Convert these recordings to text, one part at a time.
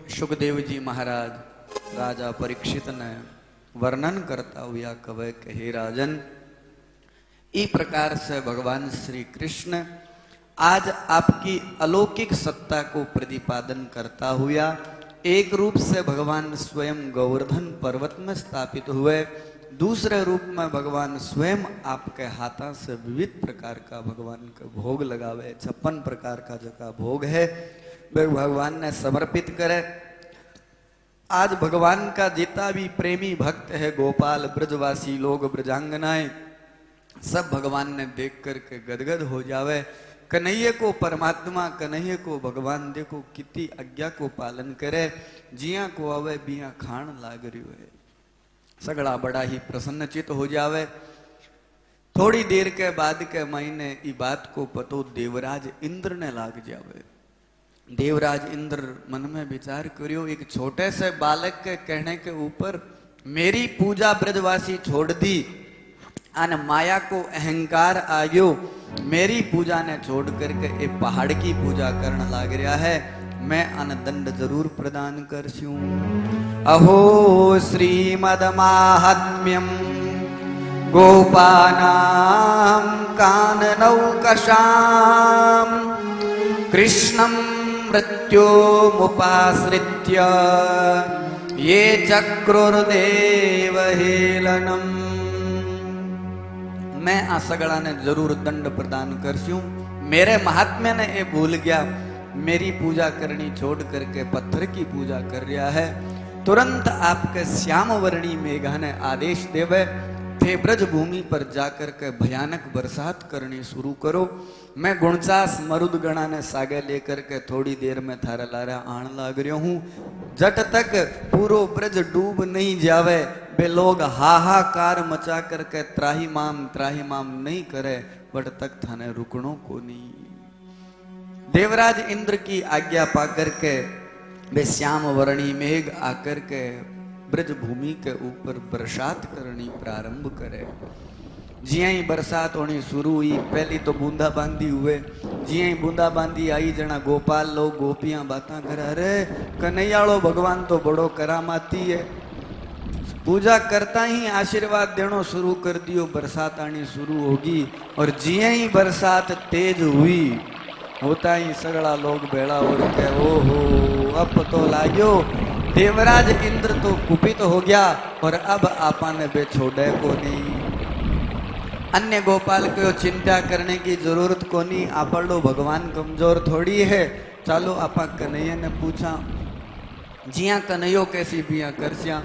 सुखदेव जी महाराज राजा परीक्षित ने वर्णन करता हुआ कवे के हे राजन, इस प्रकार से भगवान श्री कृष्ण आज आपकी अलौकिक सत्ता को प्रतिपादन करता हुआ एक रूप से भगवान स्वयं गोवर्धन पर्वत में स्थापित हुए, दूसरे रूप में भगवान स्वयं आपके हाथों से विविध प्रकार का भगवान का भोग लगावे, 56 प्रकार का जो भोग है वह भगवान ने समर्पित करे। आज भगवान का जितना भी प्रेमी भक्त है, गोपाल ब्रजवासी लोग, ब्रजांगनाएं, सब भगवान ने देख करके गदगद हो जावे। कन्हैया को परमात्मा, कन्हैया को भगवान देखो कितनी आज्ञा को पालन करे, जिया को आवे बिया खान लाग रही है, सगड़ा बड़ा ही प्रसन्नचित हो जावे। थोड़ी देर के बाद के महीने ई बात को पतो देवराज इंद्र ने लाग जावे। देवराज इंद्र मन में विचार करियो, एक छोटे से बालक के कहने के ऊपर मेरी पूजा ब्रजवासी छोड़ दी, अन माया को अहंकार आयो, मेरी पूजा ने छोड़ करके ए पहाड़ की पूजा करने लाग रहा है, मैं अन दंड जरूर प्रदान करसूं। अहो श्रीमद माहात्म्यम गोपानां काननौकशां कृष्णं मृत्योमुपाश्रित्य ये चक्रुर्देव हेलनम। मैं आ सगड़ा ने जरूर दंड प्रदान करसूं, मेरे महात्म्य ने ये भूल गया, मेरी पूजा करनी छोड़ करके पत्थर की पूजा कर रहा है। तुरंत आपके श्याम वर्णी मेघा ने आदेश देवे थे ब्रज भूमि पर जाकर के भयानक बरसात करनी शुरू करो। मैं गुणचास मरुद गणा ने सागे लेकर के थोड़ी देर में थारा लारा आण लाग रहा हूं। जट तक पूरो ब्रज डूब नहीं जावे, वे लोग हाहाकार मचा करके त्राहिमाम नहीं करे, बट तक थाने रुकणो को नहीं। देवराज इंद्र की आज्ञा पा करके वे श्याम वर्णी मेघ आकर के ब्रज भूमि के ऊपर बरसात करनी प्रारंभ करे। जिया ही बरसात होनी शुरू हुई, पहली तो बूंदा बांदी हुए, जिया ही बूंदा बांदी आई, जना गोपाल लोग गोपियां बातें करे, अरे कन्हैयालो भगवान तो बड़ो करामाती है। पूजा करता ही आशीर्वाद देनो शुरू कर दियो, बरसात आनी शुरू होगी। और जिया ही बरसात तेज हुई, होता ही सगड़ा लोग बेड़ा और के ओहो अब तो लाग्यो, देवराज इंद्र तो कुपित हो गया और अब आपा ने बे छोड़े को नहीं। अन्य गोपाल को चिंता करने की जरूरत को नहीं, आप लो भगवान कमजोर थोड़ी है, चलो आपा कन्हैया ने पूछा, जिया कन्हैयो कैसी बिया करसिया।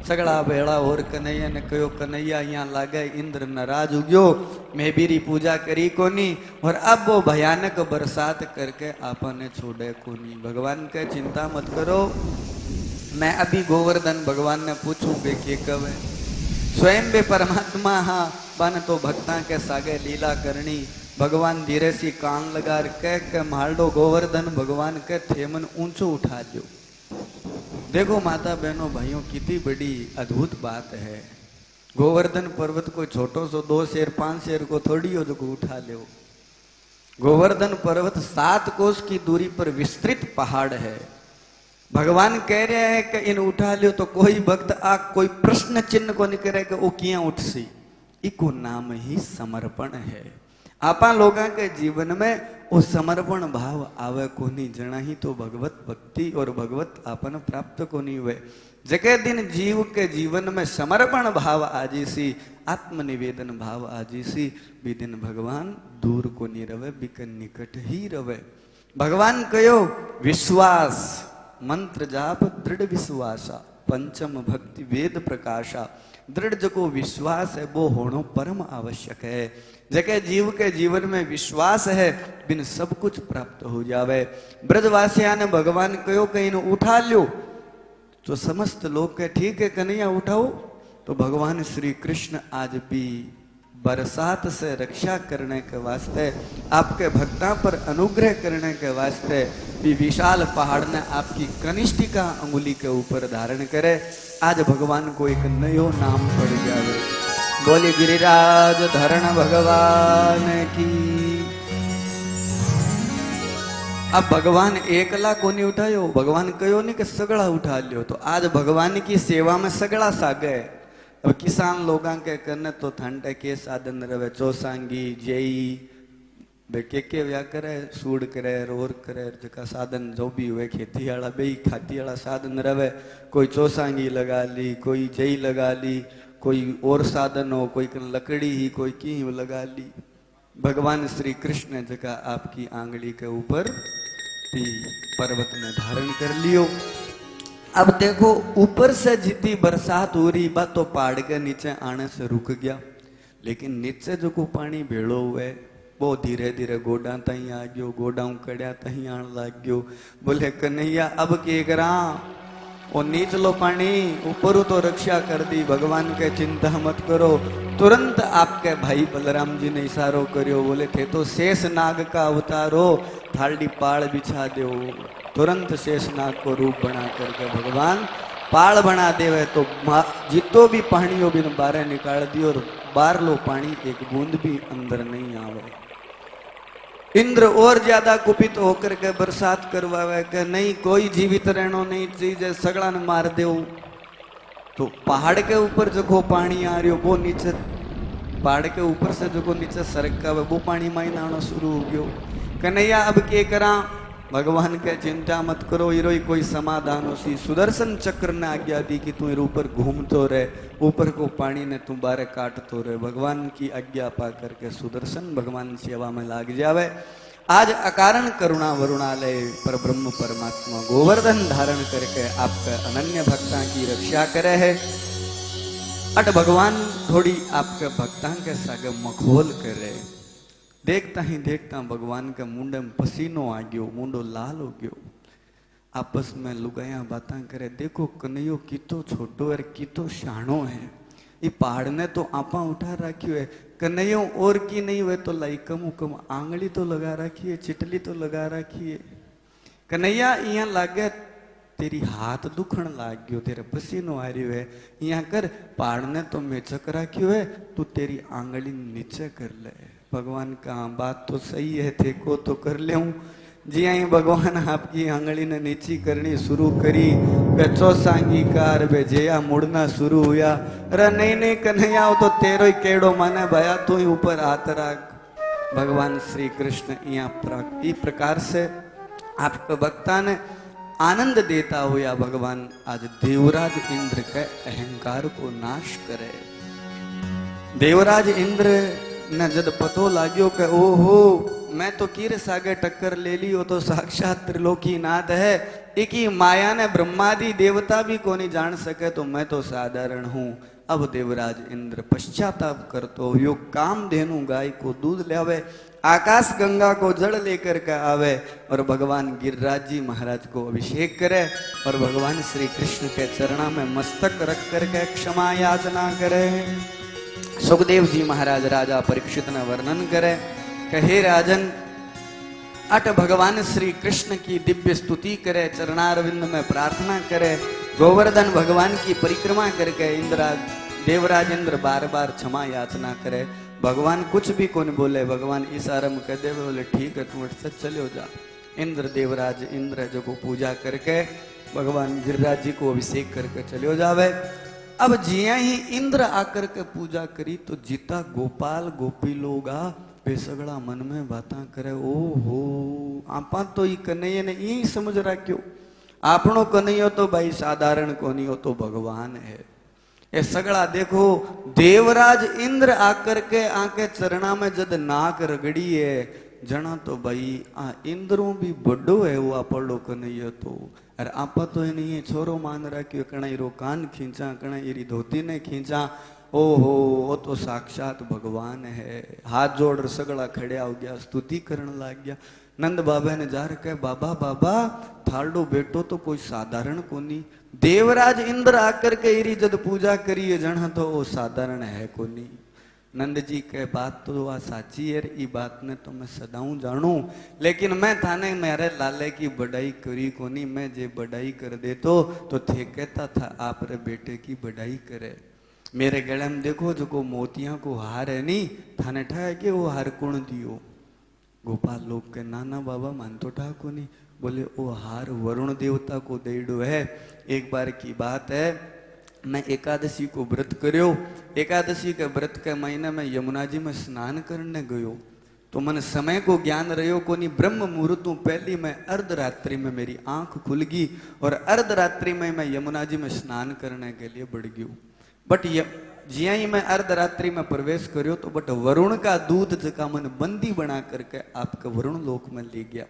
सगड़ा बेड़ा और कन्हैया ने कहो, कन्हैया यहाँ लागे इंद्र नाराज हो गयो, मैं बीरी पूजा करी कोनी और अब वो भयानक बरसात करके आपने छोड़े कोनी। भगवान के चिंता मत करो, मैं अभी गोवर्धन भगवान ने पूछूं बे के कवे, स्वयं बे परमात्मा हाँ बन तो भक्ता के सागे लीला करनी। भगवान धीरे सी कान लगा कह के मालडो गोवर्धन भगवान के थेमन ऊंचो उठा दो। देखो माता बहनों भाइयों कितनी बड़ी अद्भुत बात है। गोवर्धन पर्वत को छोटो सो 2 शेर 5 शेर को थोड़ी हो जो को उठा ले। गोवर्धन पर्वत 7 कोस की दूरी पर विस्तृत पहाड़ है। भगवान कह रहे हैं कि इन उठा लियो तो कोई भक्त आ कोई प्रश्न चिन्ह को नहीं करे कि वो किया उठ सी। इको नाम ही समर्पण है। आपा लोगों के जीवन में वो समर्पण भाव आवे को नहीं, जना ही तो भगवत भक्ति और भगवत आपन प्राप्त को नहीं हुए। जगह दिन जीव के जीवन में समर्पण भाव आजी सी, आत्मनिवेदन भाव आजी सी, भी दिन भगवान दूर को नहीं रवे, बिकन निकट ही रवे। भगवान कहो विश्वास मंत्र जाप दृढ़ विश्वासा, पंचम भक्ति वेद प्रकाशा। दृढ़ जो विश्वास है वो होना परम आवश्यक है। जगह जीव के जीवन में विश्वास है, बिन सब कुछ प्राप्त हो जावे। ब्रजवासिया ने भगवान कहो कहीं उठा लो तो समस्त लोग के ठीक है कन्हैया उठाओ। तो भगवान श्री कृष्ण आज भी बरसात से रक्षा करने के वास्ते, आपके भक्ता पर अनुग्रह करने के वास्ते भी विशाल पहाड़ ने आपकी कनिष्ठिका अंगुली के ऊपर धारण करे। आज भगवान को एक नयो नाम पड़ जावे। बोले गिरिराज धरण भगवान की। अब भगवान एकला को नहीं उठायो, भगवान कहो नहीं कि सगड़ा उठा लियो। तो आज भगवान की सेवा में सगड़ा सागे। अब किसान लोगों के करने तो ठंड के साधन रहे, चौसांगी जेई के व्या करे, सूड करे, रोर करे, जका साधन जो भी हुए, खेती वाला बे खाती वाला साधन रहे। कोई चौसांगी लगा ली, कोई जई लगा ली, कोई और साधन हो, कोई लकड़ी ही, कोई की लगा ली। भगवान श्री कृष्ण ने जगह आपकी आंगली के ऊपर पर्वत में धारण कर लियो। अब देखो ऊपर से जितनी बरसात हो रही बात तो पहाड़ के नीचे आने से रुक गया, लेकिन नीचे जो को पानी भेड़ो हुए वो धीरे धीरे गोडा तही आ गयो, गोडा कड़िया तही आन लग गयो। बोले कन्हैया अब के करा, वो नीचलो पानी ऊपर तो रक्षा कर दी, भगवान के चिंता मत करो। तुरंत आपके भाई बलराम जी ने इशारो करियो, बोले थे तो शेष नाग का अवतारो, थाली पाड़ बिछा दो। तुरंत शेष नाग को रूप बना करके भगवान पाड़ बना देवे। तो जितो भी पानी हो भी बाहर निकाल दी और बाहर लो पानी एक बूंद भी अंदर नहीं आवे। इंद्र और ज्यादा कुपित होकर के बरसात करवावे कि नहीं कोई जीवित रहना नहीं चाहिए, सगड़ा ने मार दो। तो पहाड़ के ऊपर जो पानी आ रही हो वो नीचे, पहाड़ के ऊपर से जो नीचे सरक का वो पानी माइन आना शुरू हो गयो। कन्हैया अब के करा, भगवान के चिंता मत करो, इरो कोई समाधान हो सी। सुदर्शन चक्र ने आज्ञा दी कि तू इर ऊपर घूमतो रहे, ऊपर को पानी ने तू बारे काटतो रहे। भगवान की आज्ञा पा करके सुदर्शन भगवान सेवा में लाग जावे। आज अकारण करुणा वरुणालय पर ब्रह्म परमात्मा गोवर्धन धारण करके आपके अनन्य भक्ता की रक्षा करे है। अट भगवान थोड़ी आपके भक्ता के सागे मखोल करे। देखता ही देखता भगवान के मुंडे में पसीनो आ गयो, मुंडो लाल हो गयो। आपस में लुगाया बातें करे, देखो कन्हैयो कितो छोटो और कितो शाणो है, ये पहाड़ ने तो आपा उठा रखियो है। कन्हैयो और की नहीं हुए तो लाई कम कम आंगली तो लगा रखी है, चिटली तो लगा रखी है। कन्हैया यहाँ लागे तेरी हाथ दुखण लाग गयो, तेरे पसीनो आ रही है, यहाँ कर पहाड़ ने तो मेचक रखियो है, तू तेरी आंगली नीचे कर ले। भगवान कहा बात तो सही है, थे को तो कर ले हूं। जी आई भगवान आपकी आंगली ने नीची करनी शुरू करी, गचो सांगी कार बे जया मुड़ना शुरू हुआ। अरे नहीं नहीं कन्हैया तो तेरो ही केड़ो माने भया, तू ही ऊपर हाथ रख। भगवान श्री कृष्ण यहाँ इस प्रकार से आपके भक्ता ने आनंद देता हुआ भगवान आज देवराज इंद्र के अहंकार को नाश करे। देवराज इंद्र ने जब पतो लाग्यो कि ओहो मैं तो कीर सागे टक्कर ले ली, वो तो साक्षात त्रिलोकी नाथ है, इकी माया ने ब्रह्मादि देवता भी को नहीं जान सके, तो मैं तो साधारण हूँ। अब देवराज इंद्र पश्चाताप करतो यो कामधेनु गाय को दूध ले आवे, आकाश गंगा को जड़ लेकर के आवे और भगवान गिरिराज जी महाराज को अभिषेक करे और भगवान श्री कृष्ण के चरणा में मस्तक रख करके क्षमा याचना करे। सुखदेव जी महाराज राजा परीक्षित ने वर्णन करे कि हे राजन, अट भगवान श्री कृष्ण की दिव्य स्तुति करे, चरणारविंद में प्रार्थना करे, गोवर्धन भगवान की परिक्रमा करके देवराज इंद्र बार बार क्षमा याचना करे। भगवान कुछ भी कौन बोले, भगवान इशारे में कह दे, बोले ठीक है तू से चले जा। इंद्र देवराज इंद्र जो को पूजा करके भगवान गिरिराज जी को अभिषेक करके चले जावे। अब जिया ही इंद्र आकर के पूजा करी तो जीता गोपाल गोपी लोग वे सगड़ा मन में बातें करे, ओ हो आपा तो ये कन्हैया ने यही समझ रहा क्यों, आपनो कन्हैया तो भाई साधारण को नहीं हो तो भगवान है। ये सगड़ा देखो देवराज इंद्र आकर के आके चरणा में जद नाक रगड़ी है, जना तो भाई आ इंद्रों भी बड़ो है वो आपड़ो कन्हैया तो। अरे आपा तो ये छोरो मान रखियो, कणाई रो कान खींचा, कणाई री धोती ने खींचा, ओहो वो तो साक्षात भगवान है। हाथ जोड़ सगड़ा खड़िया हो गया, स्तुति करने लग गया। नंद बाबा ने जा रखे, बाबा बाबा थालडो बेटो तो कोई साधारण कोनी, देवराज इंद्र आकर के इरी जद पूजा करिए जन तो वो साधारण है कोनी। नंद जी के बात तो आ साची है, ई बात ने तो मैं सदाऊं जानू, लेकिन मैं थाने मेरे लाले की बढ़ाई करी कोनी, मैं जे बढ़ाई कर दे तो थे कहता था आप रे बेटे की बढ़ाई करे। मेरे गले में देखो जो को मोतियां को हार है नी, थाने ठाए के वो हार कौन दियो, गोपाल लोग के नाना बाबा मान तो ठाको नहीं। बोले ओ हार वरुण देवता को देड़ो है। एक बार की बात है, मैं एकादशी को व्रत करो। एकादशी के व्रत के महीने में यमुना जी में स्नान करने गयो तो मन समय को ज्ञान रहो को नहीं। ब्रह्म मुहूर्तों पहली मैं अर्धरात्रि में मेरी आंख खुल गई और अर्धरात्रि में मैं यमुना जी में स्नान करने के लिए बढ़ गई। बट जिया ही मैं अर्धरात्रि में प्रवेश करो तो बट वरुण का दूत जका मन बंदी बना करके आपके वरुण लोक में ले गया।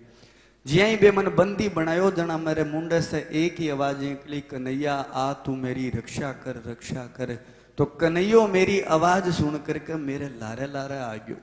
जिया ही बे मन बंदी बनायो जना मेरे मुंडे से एक ही आवाज निकली, कन्हैया आ तू मेरी रक्षा कर रक्षा कर। तो कन्हैयो मेरी आवाज सुन करके मेरे लारे लारे आ गयो।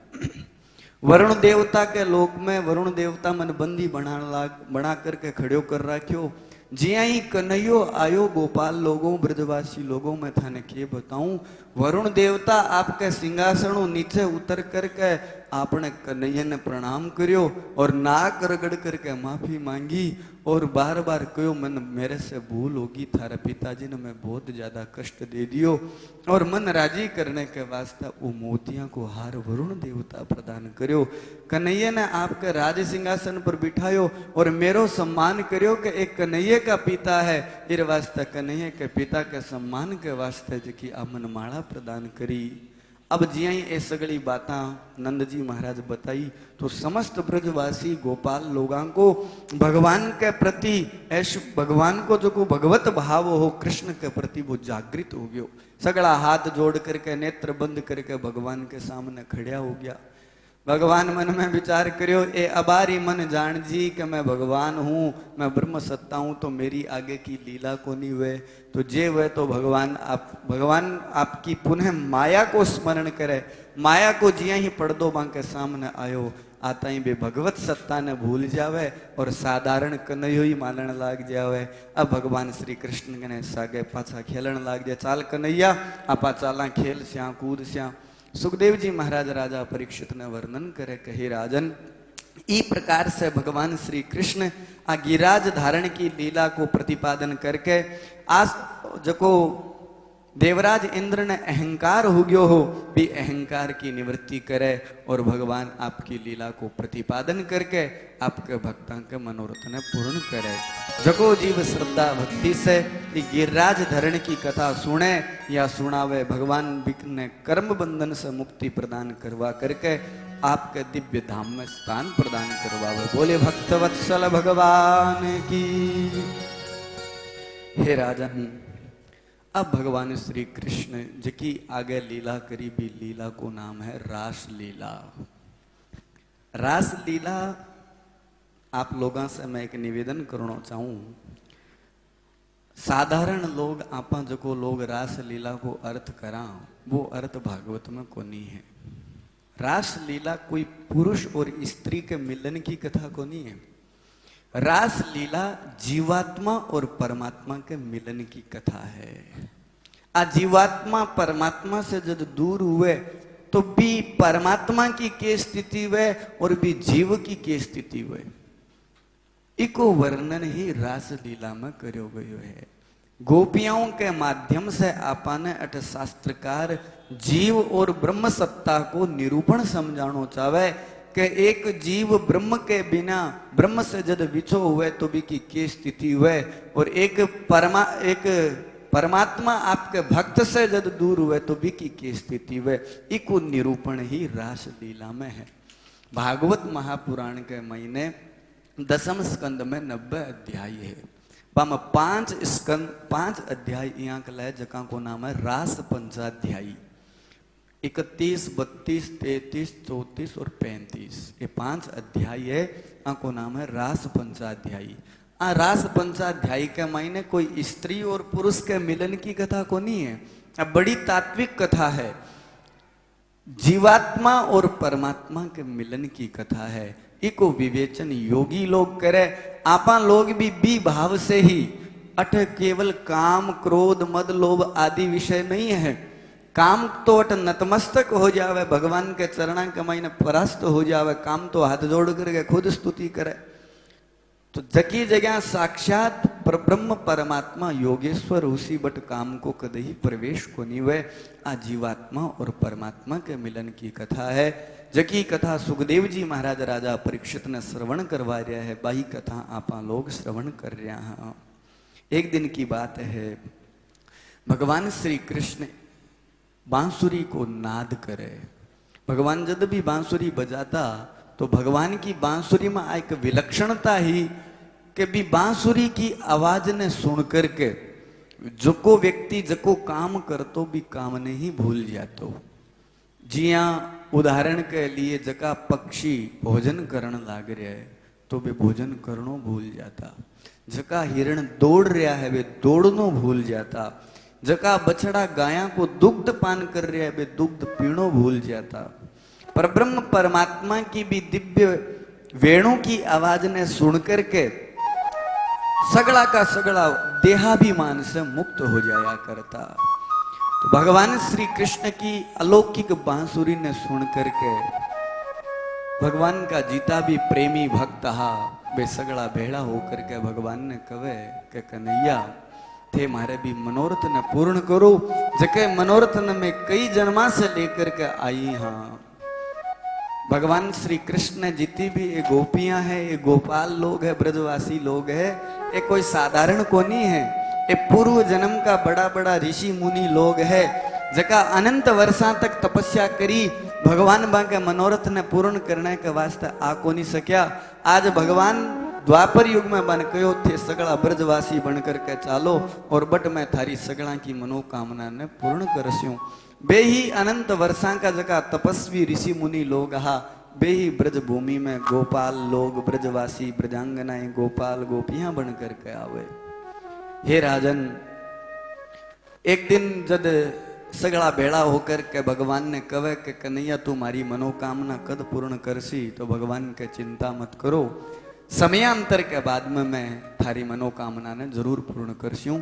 वरुण देवता के लोक में वरुण देवता मन बंदी बना करके खड़ो कर रखियो। जिया ही कन्हैयो आयो गोपाल लोगों ब्रजवासी लोगों में थाने के बताऊं, वरुण देवता आपके सिंहासनों नीचे उतर करके आपने कन्हैया ने प्रणाम करियो और नाक रगड़ करके माफी मांगी और बार बार कहो मन मेरे से भूल होगी, थारे पिताजी ने मैं बहुत ज्यादा कष्ट दे दियो और मन राजी करने के वास्ते वो मोतियां को हार वरुण देवता प्रदान करियो। कन्हैया ने आपके राज सिंहासन पर बिठायो और मेरो सम्मान करियो कि एक कन्हैया का पिता है, इस वास्ते कन्हैया के पिता के सम्मान के वास्ते जी आमन माला प्रदान करी। अब जिया ही ये सगड़ी बातें नंद जी महाराज बताई तो समस्त ब्रजवासी गोपाल लोगों को भगवान के प्रति ऐश भगवान को जो को भगवत भाव हो कृष्ण के प्रति वो जागृत हो गयो। सगड़ा हाथ जोड़ करके नेत्र बंद करके भगवान के सामने खड़िया हो गया। भगवान मन में विचार करियो, ए अबारी मन जान जी कि मैं भगवान हूँ, मैं ब्रह्म सत्ता हूँ, तो मेरी आगे की लीला को नहीं हुए तो जे हुए तो भगवान आपकी पुनः माया को स्मरण करे। माया को जिया ही पर्दो बांके सामने आयो आता ही बे भगवत सत्ता ने भूल जावे और साधारण कन्हैयो ही मानने लाग जावे। अब भगवान श्री कृष्ण ने सागे पाछा खेलन लाग जाए, चाल कन्हैया आपा चाला खेल स्या कूद स्या। सुखदेव जी महाराज राजा परीक्षित ने वर्णन करे कहे राजन, ई प्रकार से भगवान श्री कृष्ण आ गिरिराज धारण की लीला को प्रतिपादन करके आज जको देवराज इंद्र ने अहंकार हो गयो हो भी अहंकार की निवृत्ति करे और भगवान आपकी लीला को प्रतिपादन करके आपके भक्तों के मनोरथ ने पूर्ण करे। जको जीव श्रद्धा भक्ति से गिरिराज धरण की कथा सुने या सुनावे, भगवान ने कर्म बंधन से मुक्ति प्रदान करवा करके आपके दिव्य धाम में स्थान प्रदान करवावे। बोले भक्तवत्सल भगवान की। हे राजन, अब भगवान श्री कृष्ण जिकी आगे लीला करी भी लीला को नाम है रास लीला। रास लीला आप लोगों से मैं एक निवेदन करना चाहूं, साधारण लोग आपा जो लोग रास लीला को अर्थ करा वो अर्थ भागवत में कोनी है। रास लीला कोई पुरुष और स्त्री के मिलन की कथा कोनी है। रास लीला जीवात्मा और परमात्मा के मिलन की कथा है। आ जीवात्मा परमात्मा से जब दूर हुए तो भी परमात्मा की के स्थिति हुए और भी जीव की के स्थिति हुए, इको वर्णन ही रास लीला में करो गयो है। गोपियों के माध्यम से आपने अठ शास्त्रकार जीव और ब्रह्म सत्ता को निरूपण समझानो चाहे कि एक जीव ब्रह्म के बिना ब्रह्म से जब विछो हुए तो भी की स्थिति हुए और एक परमात्मा आपके भक्त से जब दूर हुए तो भी की स्थिति हुए, इको निरूपण ही रास लीला में है। भागवत महापुराण के महीने 10वें स्कंद में 90 अध्याय है। बाम 5 अध्याय यहाँ कल जका को नाम है रास पंचाध्यायी। 31, 32, 33, 34 और 35 ये 5 अध्याय है। को नाम है रास पंचाध्यायी। रास पंचाध्यायी के महीने कोई स्त्री और पुरुष के मिलन की कथा को नहीं है, अब बड़ी तात्विक कथा है। जीवात्मा और परमात्मा के मिलन की कथा है। इको विवेचन योगी लोग करे, आपा लोग भी भाव से ही अठ केवल काम क्रोध मद लोभ आदि विषय नहीं है। काम तो अट नतमस्तक हो जावे, भगवान के चरणा के महीने परास्त हो जावे, काम तो हाथ जोड़ करके खुद स्तुति करे। तो जकी जगह साक्षात परब्रह्म परमात्मा योगेश्वर उसी बट काम को कदे ही प्रवेश को नहीं हुए। आ जीवात्मा और परमात्मा के मिलन की कथा है। जकी कथा सुखदेव जी महाराज राजा परीक्षित ने श्रवण करवा रहा है, बाही कथा आपा लोग श्रवण कर रहा हैं। एक दिन की बात है, भगवान श्री कृष्ण बांसुरी को नाद करे। भगवान जब भी बांसुरी बजाता तो भगवान की बांसुरी में एक विलक्षणता ही कि भी बांसुरी की आवाज ने सुन करके जको व्यक्ति जको काम करतो भी काम ने ही भूल जातो। जिया उदाहरण के लिए जका पक्षी भोजन करण लाग रहा है तो वे भोजन करनो भूल जाता। जका हिरण दौड़ रहा है वे दौड़नो भूल जाता। जका बछड़ा गाया को दुग्ध पान कर रहा है वे दुग्ध पीणो भूल जाता। पर ब्रह्म परमात्मा की भी दिव्य वेणु की आवाज ने सुन करके सगड़ा का सगड़ा देहाभिमान से मुक्त हो जाया करता। तो भगवान श्री कृष्ण की अलौकिक बांसुरी ने सुन करके भगवान का जीता भी प्रेमी भक्त हा वे सगड़ा भेड़ा होकर के भगवान ने कहे कि कन्हैया थे मारे भी मनोरथ ने पूर्ण करो। जके मनोरथ ने मैं कई जन्मा से लेकर के आई हाँ। भगवान श्री कृष्ण ने जितनी भी ये गोपियां हैं, ये गोपाल लोग है, ब्रजवासी लोग है, ये कोई साधारण कोनी है। ये पूर्व जन्म का बड़ा बड़ा ऋषि मुनि लोग है, जका अनंत वर्षा तक तपस्या करी भगवान बा के मनोरथ ने पूर्ण करने के वास्ते आ को नहीं सक्या। आज भगवान द्वापर युग में बन कहो थे सगड़ा ब्रजवासी बन करके चालो और बट मैं थारी सगड़ा की मनोकामना ने पूर्ण करस्यूं। बे ही अनंत वर्षा का जगह तपस्वी ऋषि मुनि लोग हा, बे ही ब्रज भूमि में गोपाल लोग ब्रजवासी ब्रजांगनाएं गोपाल गोपियां बन करके आवे। हे राजन, एक दिन जब सगड़ा भेड़ा होकर के भगवान ने कहे कि कन्हैया तू मारी मनोकामना कद पूर्ण करसी, तो भगवान के चिंता मत करो, समयांतर के बाद में मैं थारी मनोकामना ने जरूर पूर्ण करस्यूं।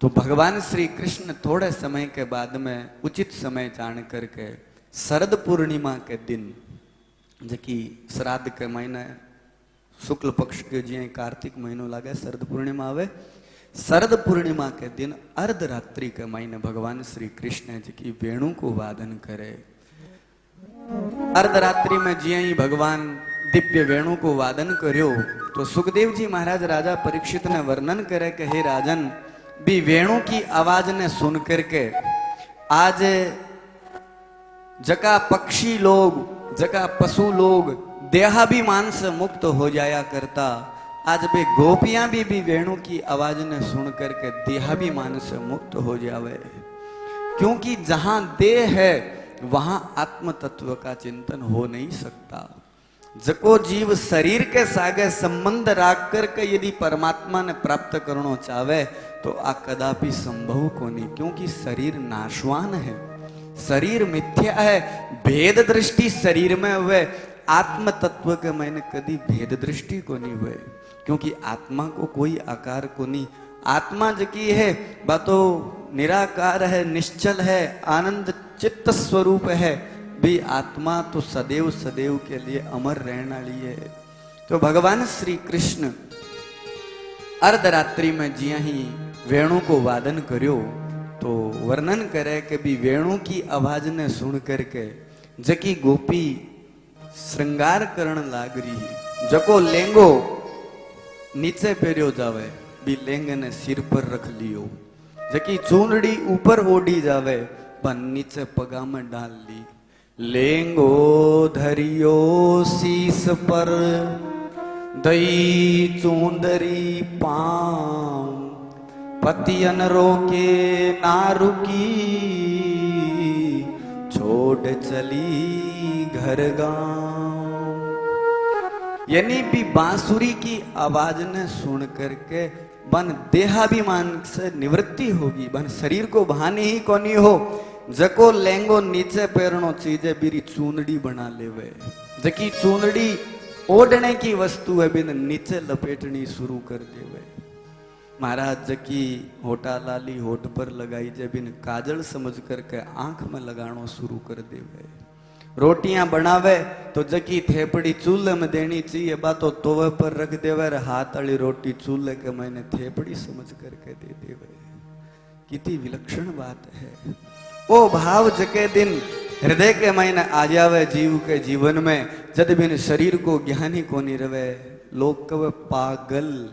तो भगवान श्री कृष्ण थोड़े समय के बाद में उचित समय जान करके शरद पूर्णिमा के दिन, जबकि श्राद्ध के महीने शुक्ल पक्ष के जी कार्तिक महीनो लागे शरद पूर्णिमा आवे, शरद पूर्णिमा के दिन अर्धरात्रि के महीने भगवान श्री कृष्ण जी की वेणु को वादन करे। अर्धरात्रि में जी ही भगवान दिव्य वेणु को वादन करो तो सुखदेव जी महाराज राजा परीक्षित ने वर्णन करे कि हे राजन, भी वेणु की आवाज ने सुन करके आज जका पक्षी लोग जका पशु लोग देहाभिमान से मुक्त हो जाया करता, आज बे गोपियां भी वेणु की आवाज ने सुन करके देहाभिमान से मुक्त हो जावे। क्योंकि जहां देह है वहां आत्म तत्व का चिंतन हो नहीं सकता। जको जीव शरीर के सागे संबंध राख करके यदि परमात्मा ने प्राप्त करना चाहे तो आ कदापि संभव को नहीं, क्योंकि शरीर नाशवान है, शरीर मिथ्या है। भेद दृष्टि शरीर में हुए, आत्म तत्व के मैंने कभी भेद दृष्टि को नहीं हुए, क्योंकि आत्मा को कोई आकार को नहीं। आत्मा जकी है बातो निराकार है, निश्चल है, आनंद चित्त स्वरूप है। भी आत्मा तो सदैव सदैव के लिए अमर रहने वाली है। तो भगवान श्री कृष्ण अर्धरात्रि में जिया ही वेणु को वादन करो तो वर्णन करे कि भी वेणु की आवाज ने सुन करके जकी गोपी श्रृंगार करण लाग रही, जको लेंगो नीचे पेरियो जावे भी लेंगे ने सिर पर रख लियो, जकी चूंदड़ी ऊपर ओढ़ी जावे बन नीचे पगा में डाल ली। लेंगो धरियो शीस पर दई चूंदरी पांव, पतियन रोके ना रुकी छोड़ चली घर गांव। यानी भी बांसुरी की आवाज ने सुन करके बन देहाभिमान से निवृत्ति होगी, बन शरीर को भानी ही कोनी हो। जको लेंगो नीचे पैरनो चीजे बीरी चूंदड़ी बना लेवे, जकी चूंदड़ी ओढ़ने की वस्तु है बिन नीचे लपेटनी शुरू कर देवे। महाराज जकी होटा लाली होठ पर लगाई जे बिन काजल समझ करके आंख में लगानो शुरू कर देवे। रोटियां बनावे तो जकी थेपड़ी चूल्हे में देनी चाहिए, बातो तोवे पर रख देवे, हाथ वाली रोटी चूल्हे के मैंने थेपड़ी समझ करके दे देवे। कितनी विलक्षण बात है। वो भाव जके दिन हृदय के महीने आ जावे जीव के जीवन में, जद बिन शरीर को ज्ञानी को नहीं रवे। लोग कहे पागल,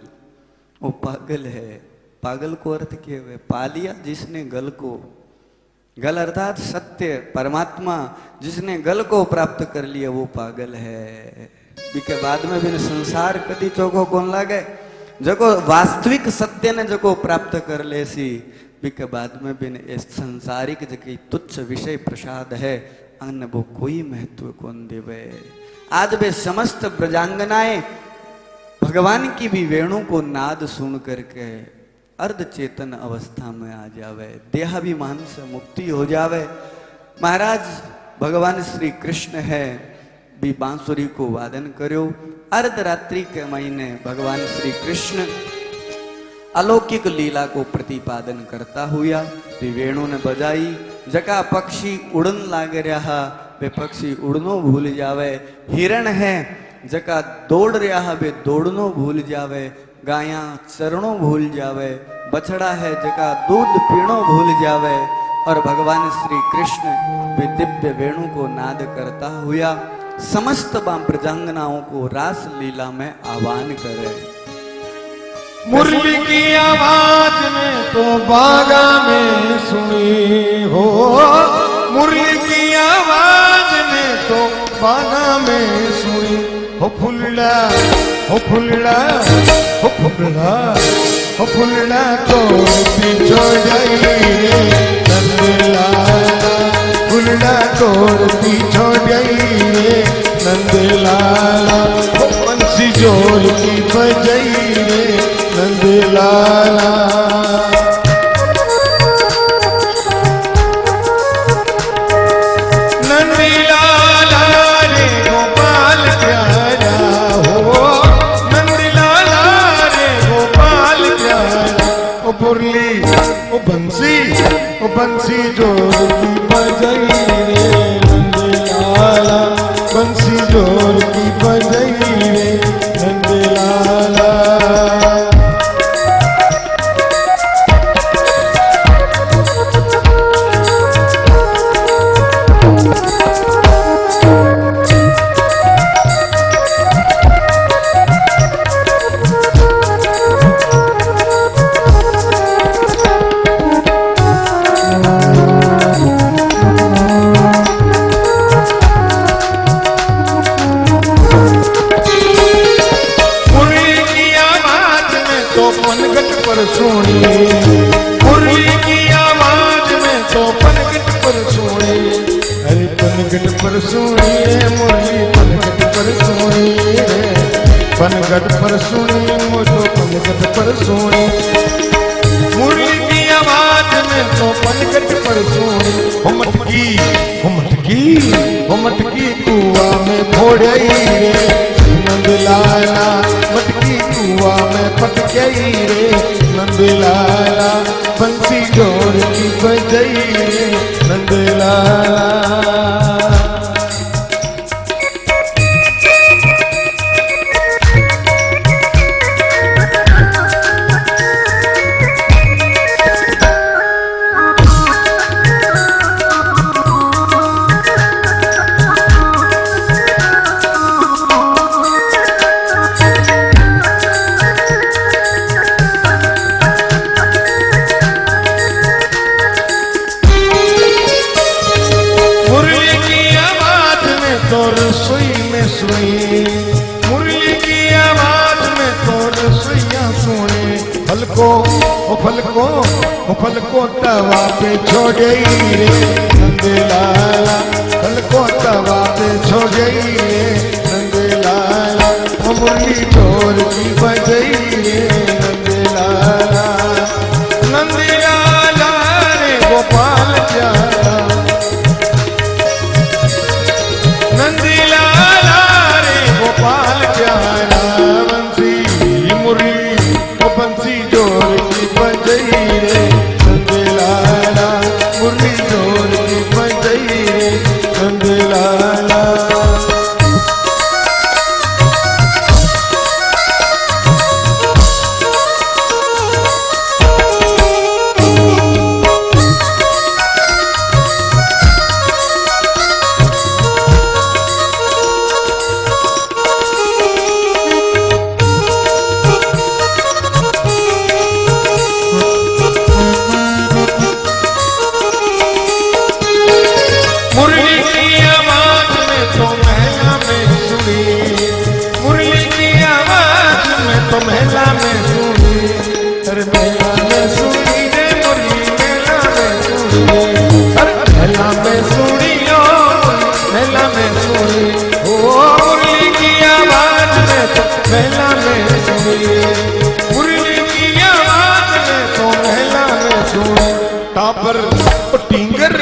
वो पागल है। पागल को अर्थ क्या है? पा लिया जिसने गल को, गल अर्थात सत्य परमात्मा, जिसने गल को प्राप्त कर लिया वो पागल है। के बाद में भी संसार कदी चोखो कौन लागे, जको वास्तविक सत्य ने जको प्राप्त कर ले सी, के बाद में भी इस संसारिक जकी तुच्छ विषय प्रसाद है अन्य वो कोई महत्व कौन देवे। आज वे समस्त ब्रजांगनाएं भगवान की भी वेणु को नाद सुन करके अर्ध चेतन अवस्था में आ जावे, देहाभिमान से मुक्ति हो जावे। महाराज भगवान श्री कृष्ण है भी बांसुरी को वादन करो। अर्धरात्रि के महीने भगवान श्री कृष्ण अलौकिक लीला को प्रतिपादन करता हुआ भी वेणु ने बजाई। जका पक्षी उड़न लाग रहा वे पक्षी उड़नो भूल जावे। हिरण है जका दौड़ रहा वे दौड़नो भूल जावे। गाया चरणों भूल जावे। बछड़ा है जका दूध पीणो भूल जावे। और भगवान श्री कृष्ण वे दिव्य वेणु को नाद करता हुआ समस्त प्रजांगनाओं को रास लीला में आह्वान करे। मुरली की आवाज में तो बागा में सुनी हो, मुरली की आवाज में तो बागा में सुनी हो। फुलड़ा हो फुलड़ा हो फुलड़ा हो फुलड़ा तो पीछो जाई रे नंदलाला। फुलड़ा तो पीछो जाई रे नंदलाला। बंसी जोर की बजाई रे नंदलाला। नंदलाला रे गोपाल प्यारा हो, नंदलाला रे गोपाल प्यारा। ओ मुरली ओ बंसी जोर की बजाई रे नंदलाला। बंसी जोर की बजाई रे नंदलाला। मुरली की आवाज में तो पनघट पर सोनी। अरे पनघट पर सोनी रे मुरली पनघट पर सोनी रे। पनघट पर सोनी मुझो पनघट पर सोनी। मुरली की आवाज में तो पनघट पर सोनी। हो मटकी हो मटकी हो मटकी कुआ में फोड़ई रे नंदलाला। मटकी कुआ में पटकई रे नंदलाला। बंसी जोर की बजाई रे नंदलाला। मुरली की आवाज में तो रसोइया सोने। फलको तवा पे छोड़ई रे नंदलाला। फलको तवा पे छोड़ई रे नंदलाला। मुरली जोर की बजाई रे नंदलाला। नंदलाला रे गोपाल प्यारा। नंदलाला गोपाल प्यारा। बंसी मुरली ओ बंसी जोर की बजाई रे नंदलाला। मुरली जोर की बजाई रे नंदलाला। तो मेला में सुनी, अरे मेला में सुनी रे मुरली, मेला में सुनी, अरे मेला में सुनी ओ मेला में सुनी, ओ मुरली की आवाज में तो मेला में सुनी, मुरली की आवाज में तो मेला में सुनी। टाबर टिंगर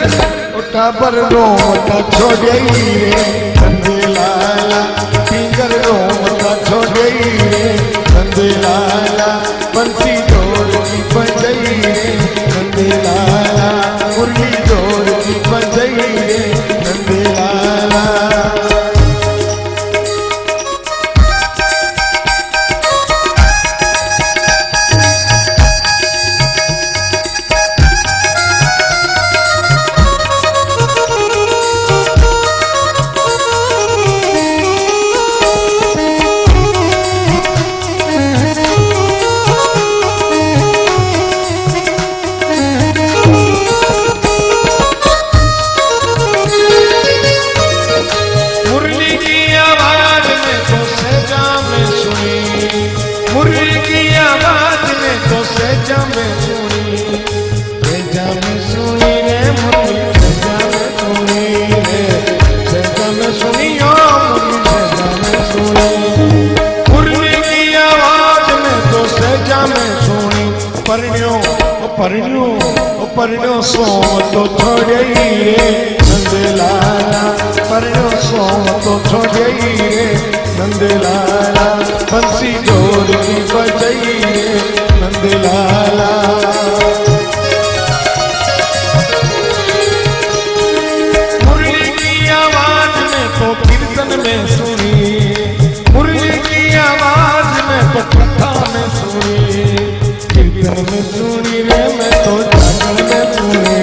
टाबर रोमता छोड़े रे नंदलाला, टिंगर रोमता छोड़े रे नंदलाला, बंसी जोर की बजई रे नंदलाला, मुरली जोर की बजई रे नंदलाला। परण्यो सोम तो छोड़े रे नंदलाला, परण्यो सोम तो छोड़े रे नंदलाला, बंसी जोर की बजई रे नंदलाला। मुरली की आवाज में तो कीर्तन में सुनी, मुरली की आवाज में तो कथा में सुनी, कीर्तन में सुनी रे मैं तो जागरण में सुनी,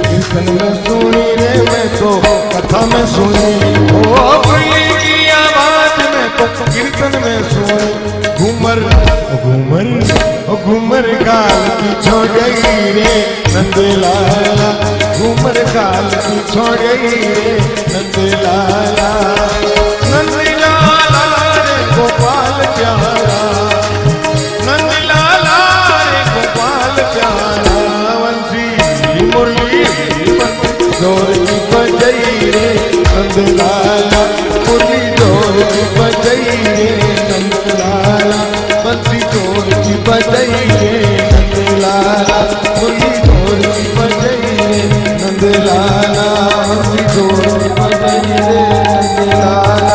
कीर्तन में सुनी रे मैं तो कथा में सुनी, ओ मुरली की आवाज में तो कीर्तन में सुनी। घूमर घूमर घूमर गाल की छोड़ गई रे नंदलाला, घूमर गाल की छोड़ गई रे नंदलाला, नंदलाला रे गोपाल प्यारा, नंदलाला रे गोपाल प्यारा, वंशी मुरली जोर की बजई रे नंदलाला, मुरली जोर की बजई रे नंदलाला, बंसी जोर की बजई रे नंदलाला, मुरली जोर की बजई रे नंदलाला, बंसी जोर की बजई रे नंदलाला।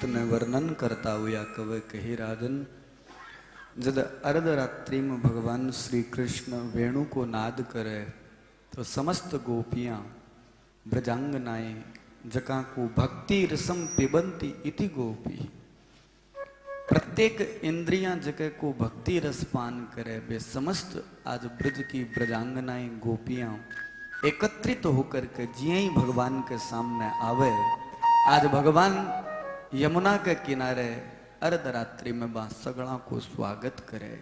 ने वर्णन करता हुआ कवि कही राजन, जब अर्धरात्रि में भगवान श्री कृष्ण वेणु को नाद करे तो समस्त गोपियां ब्रजांगनाएं जका को भक्ति रसम पिबंती इति गोपी, प्रत्येक इंद्रियां जगह को भक्ति रस पान करे वे समस्त आज ब्रज की ब्रजांगनाएं गोपियां एकत्रित होकर के जिये ही भगवान के सामने आवे। आज भगवान यमुना के किनारे अर्धरात्रि में सगड़ा को स्वागत करे।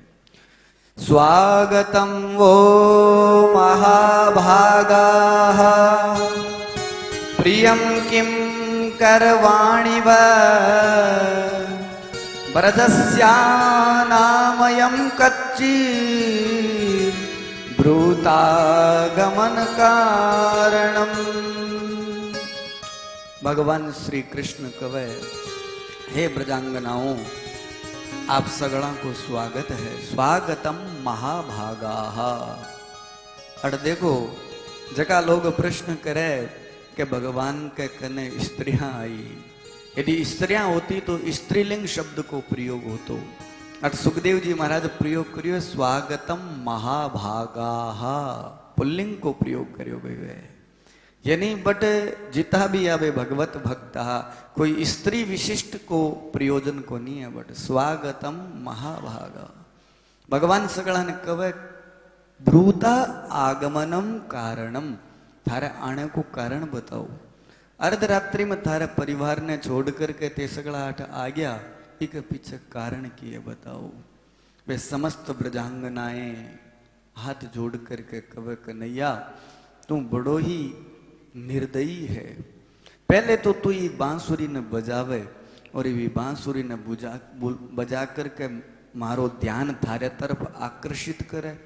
स्वागतम वो महाभागा प्रियम किम करवाणि व ब्रजस्यानामयं कच्ची ब्रूतागमन कारणम। भगवान श्री कृष्ण कवे, हे ब्रजांगनाओं, आप सगड़ा को स्वागत है। स्वागतम महाभागा। और देखो जका लोग प्रश्न करे कि भगवान के कने स्त्रियां आई, यदि स्त्रियां होती तो स्त्रीलिंग शब्द को प्रयोग होतो। और सुखदेव जी महाराज प्रयोग करियो स्वागतम महाभागा, पुल्लिंग को प्रयोग करियो गयो। यानी बट जिता भी आवे भगवत भक्ता, कोई स्त्री विशिष्ट को प्रयोजन को नहीं है, बट स्वागतम महाभागा। भगवान सगड़ा ने कवे ब्रूता आगमनम कारणम, थारे आने को कारण बताओ। अर्धरात्रि में थारे परिवार ने छोड़ करके तेसगड़ाहट आ गया, इसके पीछे कारण की है बताओ। वे समस्त ब्रजांगनाएं हाथ जोड़ करके कवे कन्हैया तू बड़ो ही निर्दयी है। पहले तो तू ये बांसुरी ने बजावे और ये बांसुरी ने बजा करके मारो ध्यान थारे तरफ आकर्षित करे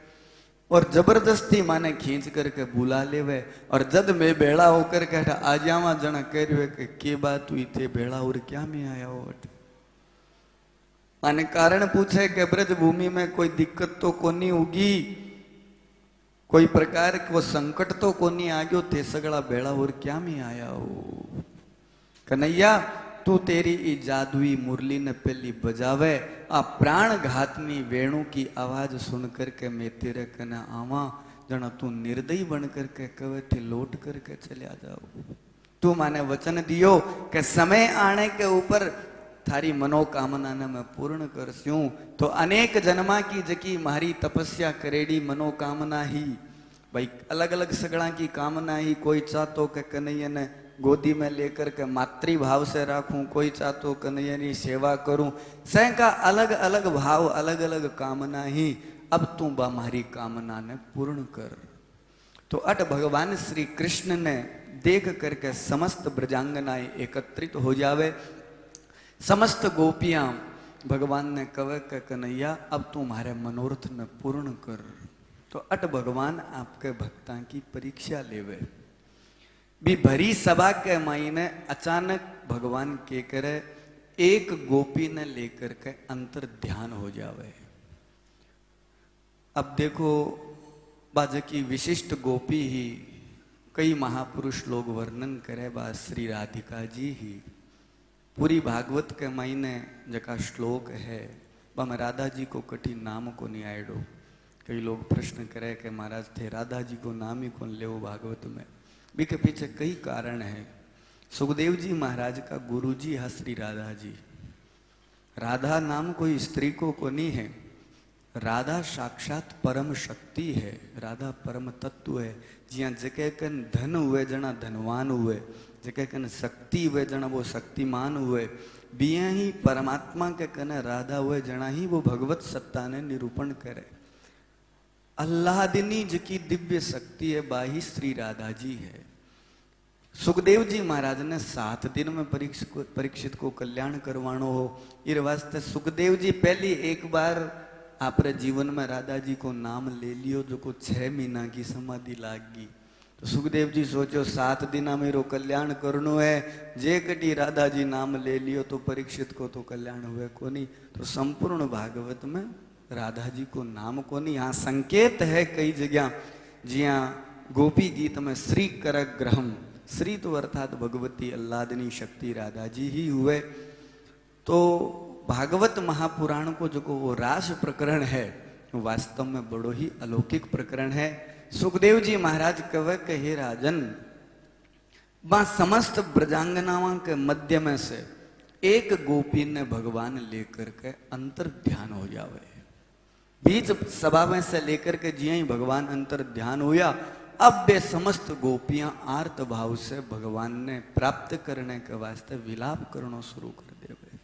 और जबरदस्ती माने खींच करके बुला लेवे और जद में बेड़ा होकर के आ जावा जना कह रहे के बात हुई थे बेड़ा और क्या में आया हो। माने कारण पूछे कि ब्रज भूमि में कोई दिक्कत तो कोनी होगी, कोई प्रकार को संकट तो कोनी आ गयो थे सगड़ा बेड़ा और क्या में आया हो। कन्हैया तू तेरी ई जादुई मुरली ने पहली बजावे, आ प्राण घातनी वेणु की आवाज सुन करके मैं तेरे कने आवा जना तू निर्दयी बन करके कवे थे लौट करके चलिया जाओ। तू माने वचन दियो कि समय आने के ऊपर थारी मनोकामना ने मैं पूर्ण करस्यूं। तो अनेक जन्मा की जकी मारी तपस्या करेड़ी मनोकामना ही भाई अलग अलग सगड़ा की कामना ही। कोई चाहतो के कन्हैया ने गोदी में लेकर के मातृभाव से राखूं, कोई चाहतो कन्हैया की सेवा करूं, सह का अलग अलग भाव अलग अलग कामना ही। अब तू बा मारी कामना ने पूर्ण कर। तो अट भगवान श्री कृष्ण ने देख करके समस्त ब्रजांगनाएं एकत्रित हो जावे, समस्त गोपियां भगवान ने कवे के कन्हैया अब तू हमारे मनोरथ ने पूर्ण कर। तो अट भगवान आपके भक्तां की परीक्षा लेवे। भी भरी सभा के मायने अचानक भगवान के करे एक गोपी ने लेकर के अंतर ध्यान हो जावे। अब देखो बाज की विशिष्ट गोपी ही कई महापुरुष लोग वर्णन करे बा श्री राधिका जी ही। पूरी भागवत के मायने जका श्लोक है वह राधा जी को कठी नाम को नहीं आयडो। कई लोग प्रश्न करे कि महाराज थे राधा जी को नाम ही कौन ले भागवत में। भी के पीछे कई कारण है। सुखदेव जी महाराज का गुरु जी है श्री राधा जी। राधा नाम कोई स्त्री को नहीं है, राधा साक्षात परम शक्ति है, राधा परम तत्व है। जिया जके कन धन हुए जना धनवान हुए, जके कन शक्ति हुए जना वो शक्तिमान हुए, बिया ही परमात्मा के कने राधा हुए जना ही वो भगवत सत्ता ने निरूपण करे। अल्लादिनी जकी दिव्य शक्ति है बाही श्री राधा जी है। सुखदेव जी महाराज ने 7 दिन में परीक्षित को कल्याण करवानो हो, इस वास्ते सुखदेव जी पहली एक बार आपरे जीवन में राधा जी को नाम ले लियो जो को 6 महीना की समाधि लागी। तो सुखदेव जी सोचो 7 दिन मेरो कल्याण करनो है, जे कटी राधा जी नाम ले लियो तो परीक्षित को तो कल्याण हुए को नहीं। तो संपूर्ण भागवत में राधा जी को नाम को नहीं। यहाँ संकेत है कई जगह जिया गोपी गीत में श्री कर ग्रहम, श्री तो अर्थात भगवती अल्लादनी शक्ति राधा जी ही हुए। तो भागवत महापुराण को जो वो रास प्रकरण है वास्तव में बड़ो ही अलौकिक प्रकरण है। सुखदेव जी महाराज कवे के हे राजन बा समस्त ब्रजांगनाओं के मध्य में से एक गोपी ने भगवान लेकर के अंतर ध्यान हो जावे। बीच सभा में से लेकर के जिया ही भगवान अंतर ध्यान हुआ। अब वे समस्त गोपियां आर्त भाव से भगवान ने प्राप्त करने के वास्ते विलाप करना शुरू कर देवे।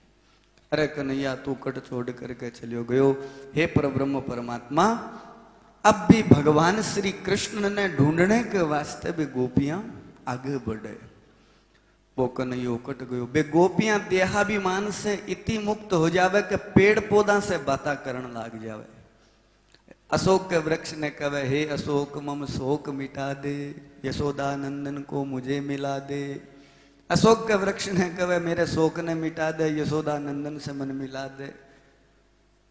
अरे कन्हैया तू कट छोड़ करके चलियो गयो, हे परब्रह्म परमात्मा। अब भी भगवान श्री कृष्ण ने ढूंढने के वास्ते भी गोपियां आगे बढ़े। वो कन्हैया कट गयो। बे गोपियां देहाभिमान से इतनी मुक्त हो जावे कि पेड़ पौधा से बातें करने लग जावे। अशोक के वृक्ष ने कहे हे अशोक मम शोक मिटा दे, यशोदा नंदन को मुझे मिला दे। अशोक के वृक्ष ने कहे मेरे शोक ने मिटा दे, यशोदा नंदन से मन मिला दे।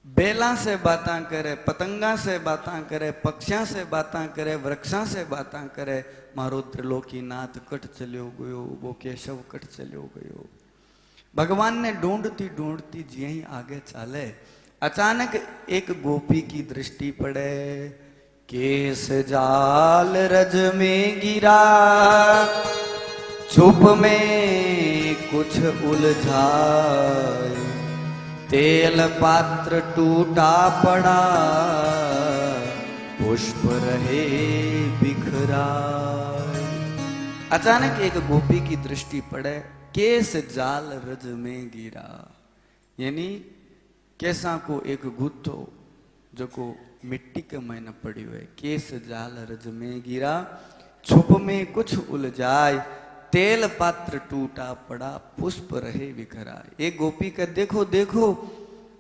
बेला से बातें करे, पतंगा से बातें करे, पक्षियां से बातें करे, वृक्षा से बातें करे। मारो त्रिलोकी नाथ कट चलो गयो, वो केशव कट चलो गयो। भगवान ने ढूंढती ढूंढती जी ही आगे चाले। अचानक एक गोपी की दृष्टि पड़े। केस जाल रज में गिरा, छुप में कुछ उलझाए। तेल पात्र टूटा पड़ा, पुष्प रहे बिखराए। अचानक एक गोपी की दृष्टि पड़े, केस जाल रज में गिरा, यानी केसा को एक गुत्थो जो को मिट्टी के मैंने पड़ी हुए, केस जाल रज में गिरा, छुप में कुछ उलझाए, तेल पात्र टूटा पड़ा, पुष्प रहे बिखराए। एक गोपी का देखो देखो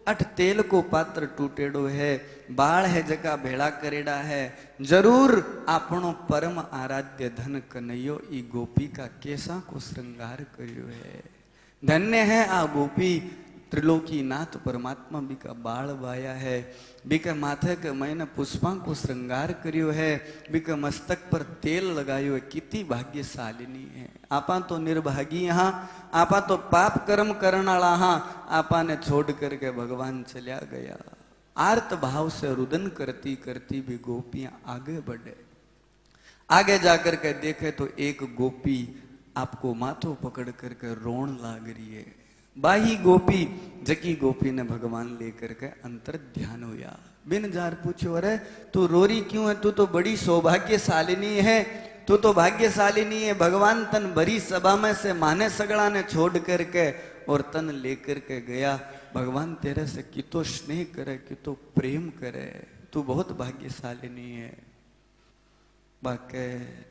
अठ तेल को पात्र टूटेड़ो है, बाळ है जका भेड़ा करेड़ा है, जरूर आपनो परम आराध्य धन कन्हैयो ई गोपी का केसा को श्रृंगार करियो है। धन्य है आ गोपी, त्रिलोकी नाथ परमात्मा बीका बाळ बाया है, बीका माथे के मैंने पुष्पा को श्रृंगार करियो है, बीका मस्तक पर तेल लगायो है, कितनी भाग्यशालिनी है। आपा तो निर्भागी यहाँ, आपा तो पाप कर्म करने वाला हाँ, आपा ने छोड़ करके भगवान चला गया। आर्त भाव से रुदन करती करती भी गोपियां आगे बढ़े। आगे जाकर के देखे तो एक गोपी आपको माथो पकड़ करके रोन लाग रही है। बाही गोपी जकी गोपी ने भगवान लेकर के अंतर ध्यान हुआ। बिन जार पूछो, अरे तू रोरी क्यों है, तू तो बड़ी सौभाग्यशालिनी है, तू तो भाग्यशालिनी है। भगवान तन भरी सभा में से माने सगड़ा ने छोड़ करके और तन लेकर के गया। भगवान तेरे से कितो स्नेह करे, कितो प्रेम करे, तू बहुत भाग्यशालिनी है। बाके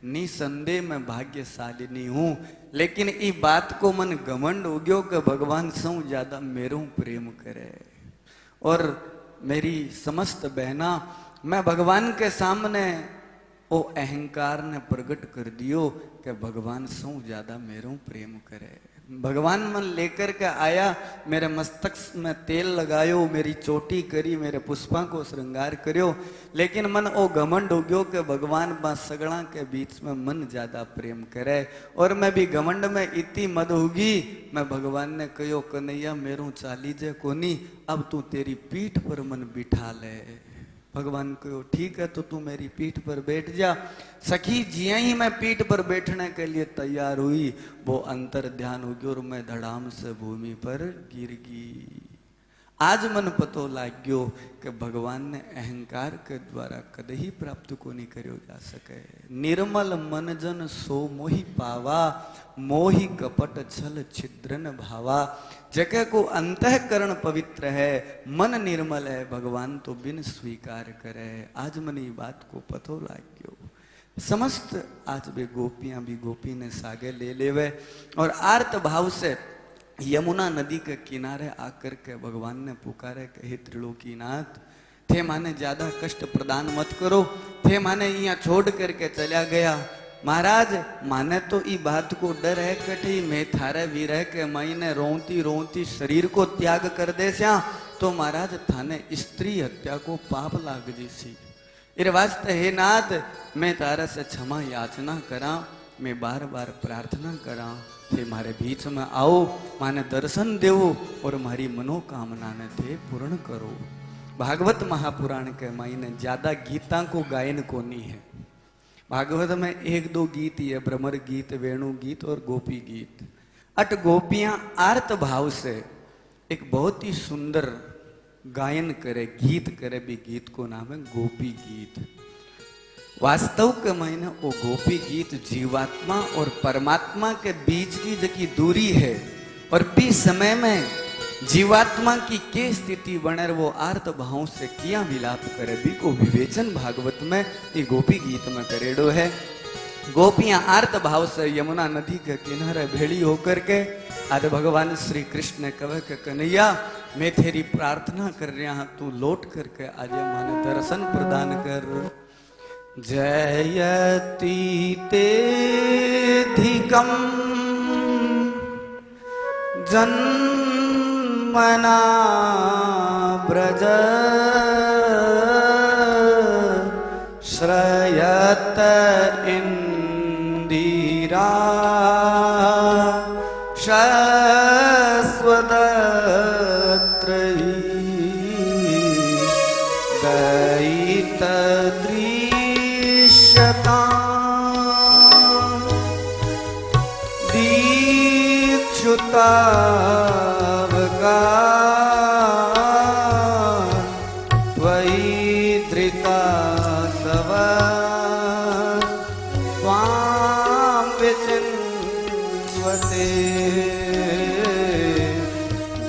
निसंदेह मैं भाग्यशालिनी हूं, लेकिन ई बात को मन घमंड हो गयो कि भगवान सौ ज्यादा मेरो प्रेम करे। और मेरी समस्त बहना, मैं भगवान के सामने ओ अहंकार ने प्रकट कर दियो कि भगवान सौ ज्यादा मेरो प्रेम करे। भगवान मन लेकर के आया, मेरे मस्तक में तेल लगायो, मेरी चोटी करी, मेरे पुष्पा को श्रृंगार करियो, लेकिन मन ओ घमंड हो गयो कि भगवान बा सगड़ा के बीच में मन ज्यादा प्रेम करे। और मैं भी घमंड में इतनी मद होगी, मैं भगवान ने कहो कन्हैया मेरो चाली जे कोनी, अब तू तेरी पीठ पर मन बिठा ले। भगवान को ठीक है, तो तू मेरी पीठ पर बैठ जा। सखी जिया ही मैं पीठ पर बैठने के लिए तैयार हुई, वो अंतर ध्यान हो गया और मैं धड़ाम से भूमि पर गिर गई। आज मन पतो लाग गयो कि भगवान ने अहंकार के द्वारा कदे ही प्राप्त को नहीं करियो जा सके। निर्मल मन जन सो मोहि पावा, मोहि कपट छल छिद्रन भावा। जगह को अंतःकरण पवित्र है, मन निर्मल है, भगवान तो बिन स्वीकार करे। आज मन ये बात को पतो लाग गयो। समस्त आज वे गोपियां भी गोपी ने सागे ले लेवे और आर्त भाव से यमुना नदी के किनारे आकर के भगवान ने पुकारे कि हे त्रिलोकीनाथ, थे माने ज्यादा कष्ट प्रदान मत करो, थे माने यहाँ छोड़ करके चला गया। महाराज माने तो ई बात को डर है कठी मैं थारे विरह के महीने रोती रोती शरीर को त्याग कर दे स्या, तो महाराज थाने स्त्री हत्या को पाप लाग जीसी। इर वास्ते हे नाथ, मैं तारा से क्षमा याचना करा, मैं बार बार प्रार्थना करा, थे मारे बीच में आओ, माने दर्शन देवो और मारी मनोकामना ने थे पूर्ण करो। भागवत महापुराण के महीने ज्यादा गीता को गायन को नहीं है। भागवत में एक दो गीत ही है, भ्रमर गीत, वेणु गीत और गोपी गीत। अट गोपियां आर्त भाव से एक बहुत ही सुंदर गायन करे, गीत करे, भी गीत को नाम है गोपी गीत। वास्तव के महीने वो गोपी गीत जीवात्मा और परमात्मा के बीच की जकी दूरी है और भी समय में जीवात्मा की के स्थिति बने वो आर्त भाव से किया विलाप करे, भी को विवेचन भागवत में ये गोपी गीत में करेडो है। गोपियां आर्त भाव से यमुना नदी के किनारे भेड़ी होकर के आज भगवान श्री कृष्ण ने कहे कि कन्हैया मैं तेरी प्रार्थना कर रहा हूं, तू लौट करके आज माने दर्शन प्रदान कर। जयति तेधिकम जन्मना ब्रज श्रयत इंदिरा शाश्वतत्रयी दयित दृश्यता दीक्षुतावका त्वयि धृता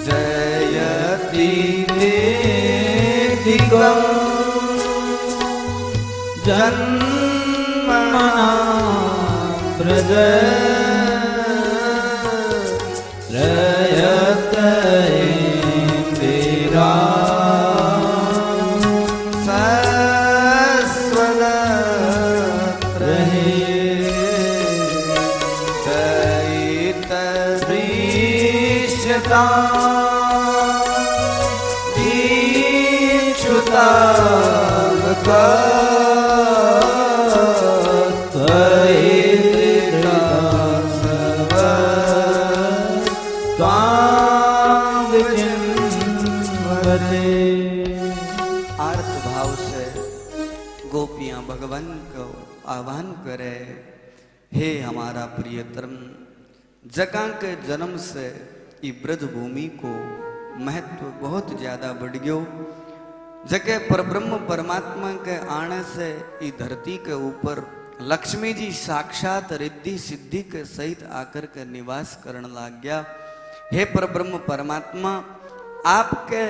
जयति दिगं जन्मना ब्रज रयत इंदिरा सस्वद रहे दयित दृश्यता दीक्षुता आर्त भाव से गोपियां भगवान को आह्वान करे, हे हमारा प्रियतम, जगह के जन्म से ई ब्रज भूमि को महत्व बहुत ज्यादा बढ़ गयो। जके परब्रह्म परमात्मा के आने से ई धरती के ऊपर लक्ष्मी जी साक्षात रिद्धि सिद्धि के सहित आकर के निवास करने लग गया। हे परब्रह्म परमात्मा, आपके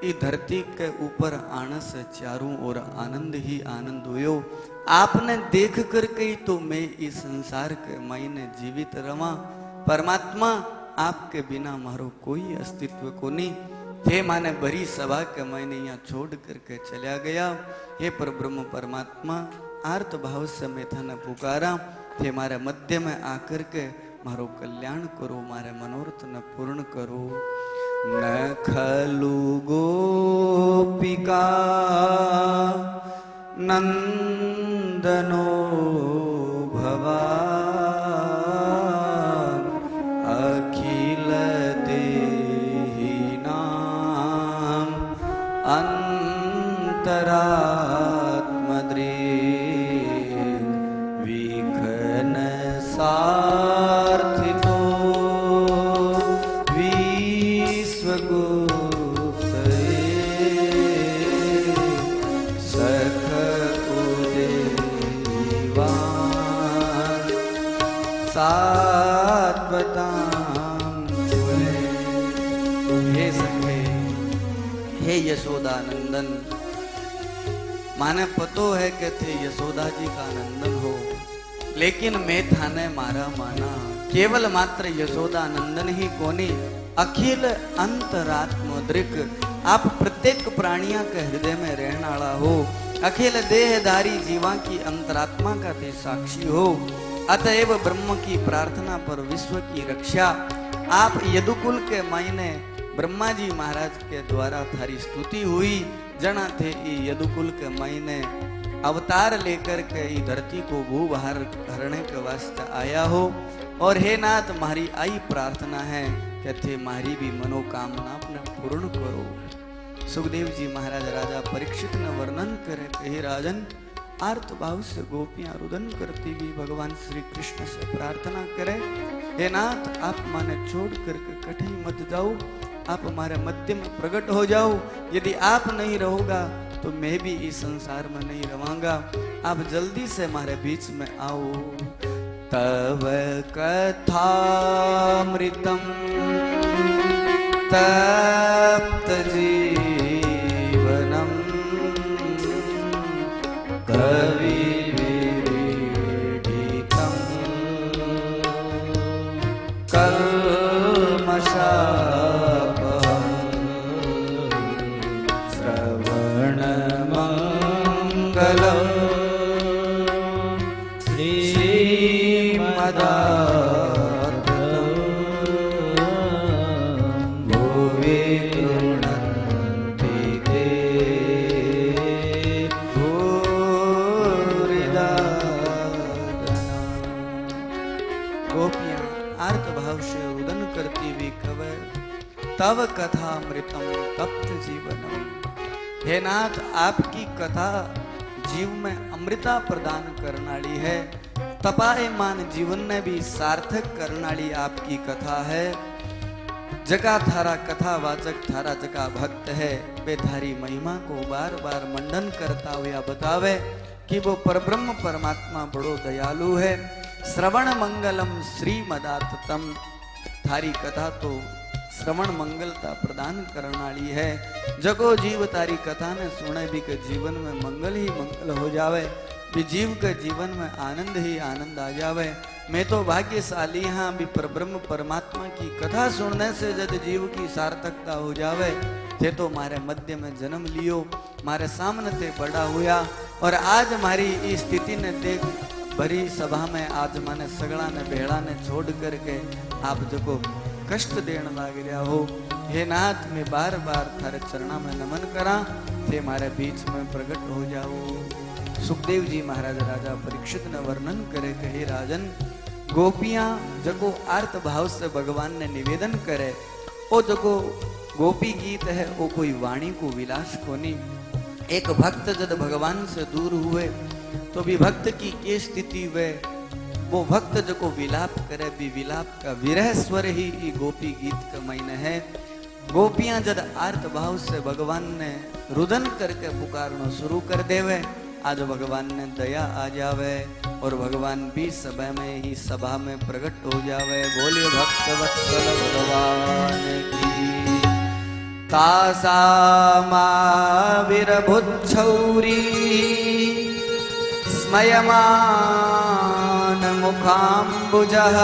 ई धरती के ऊपर आने से चारों ओर आनंद ही आनंद हुयो। आपने देख करके ही तो मैं इस संसार के मायने जीवित रवा। परमात्मा, आपके बिना मारो कोई अस्तित्व को नहीं। हे माने भरी सभा के मैंने यहाँ छोड़ करके चला गया। हे परब्रह्म परमात्मा, आर्त भाव से मैं थाने पुकारा, हे मारे मध्य में आकर के मारो कल्याण करो, मारे मनोरथ न पूर्ण करो। न खलु गोपिका नंदनो भवान अखिल देहिनां अंतरात्मदृक् विघ्न सार्थितो सख उदेवान सात्वतां हे सखे, हे यशोदा नंदन, माने पतो है कि थे यशोदा जी का नंदन हो, लेकिन मैं थाने मारा माना केवल मात्र यशोदा नंदन ही कोनी, अखिल अंतरात्मदृक्, आप प्रत्येक प्राणियों के हृदय में रहने वाला हो। अखिल देहधारी जीवा की अंतरात्मा का ते साक्षी हो। अतएव ब्रह्म की प्रार्थना पर विश्व की रक्षा। आप यदुकुल के मायने ब्रह्मा जी महाराज के द्वारा थारी स्तुति हुई। जना थे यदुकुल के मायने अवतार लेकर के धरती को भूभार हरने के वास्ते आया हो। और हे नाथ, मारी आई प्रार्थना है कहते मारी भी मनोकामना अपने पूर्ण करो। सुखदेव जी महाराज राजा परीक्षित ने वर्णन करे कि हे राजन, आर्त भाव से गोपियां रुदन करती भी भगवान श्री कृष्ण से प्रार्थना करे, हे नाथ, आप माने छोड़ करके कहीं मत जाओ, आप हमारे मध्य में प्रकट हो जाओ। यदि आप नहीं रहोगा तो मैं भी इस संसार में नहीं रहूंगा। आप जल्दी से हमारे बीच में आओ। तव कथामृतम तप्त जीवनम कवि विरीडितम कल्मषापहं श्रवणमंगलम् भुवि गृह्णन्ति ते भूरिदा। गोपियां आर्त भाव से रुदन करती हुई कवे, तव कथामृतम तप्त जीवनम। हे नाथ, आपकी कथा जीव में अमृता प्रदान करनाली है। तपायमान जीवन ने भी सार्थक करनाली आपकी कथा है। जगा थारा कथा वाचक थारा जगा भक्त है, वे थारी महिमा को बार बार मंडन करता हुआ बतावे कि वो परब्रह्म परमात्मा बड़ो दयालु है। श्रवण मंगलम श्रीमदाततम, थारी कथा तो श्रवण मंगलता प्रदान करनाली है। जगो जीव तारी कथा ने सुने भी के जीवन में मंगल ही मंगल हो जावे, भी जीव के जीवन में आनंद ही आनंद आ जावे। मैं तो भाग्यशाली हाँ भी परब्रह्म परमात्मा की कथा सुनने से जब जीव की सार्थकता हो जावे। थे तो मारे मध्य में जन्म लियो, मारे सामने ते बड़ा हुआ और आज हमारी इस स्थिति ने देख भरी सभा में आज माने सगड़ा ने भेड़ा ने छोड़ करके आप जो कष्ट देने लाग रहा हो। हे नाथ मैं बार बार थारे चरणा में नमन करा, थे मारे बीच में प्रकट हो जाओ। सुखदेव जी महाराज राजा परीक्षित ने वर्णन करे कहे राजन गोपियां जको आर्त भाव से भगवान ने निवेदन करे, ओ जको गोपी गीत है वो कोई वाणी को विलास कोनी। एक भक्त जब भगवान से दूर हुए तो भी भक्त की ये स्थिति वे वो भक्त जो को विलाप करे भी विलाप का विरह स्वर ही गोपी गीत का महीना है। गोपियां जब आर्त भाव से भगवान ने रुदन करके पुकारना शुरू कर देवे, आज भगवान ने दया आ जावे और भगवान भी सभा में ही सभा में प्रकट हो जावे। बोलिए भक्त वत्सल भगवान की। तासा विरभुच्छौरी स्मयमान मुखाम्बुजः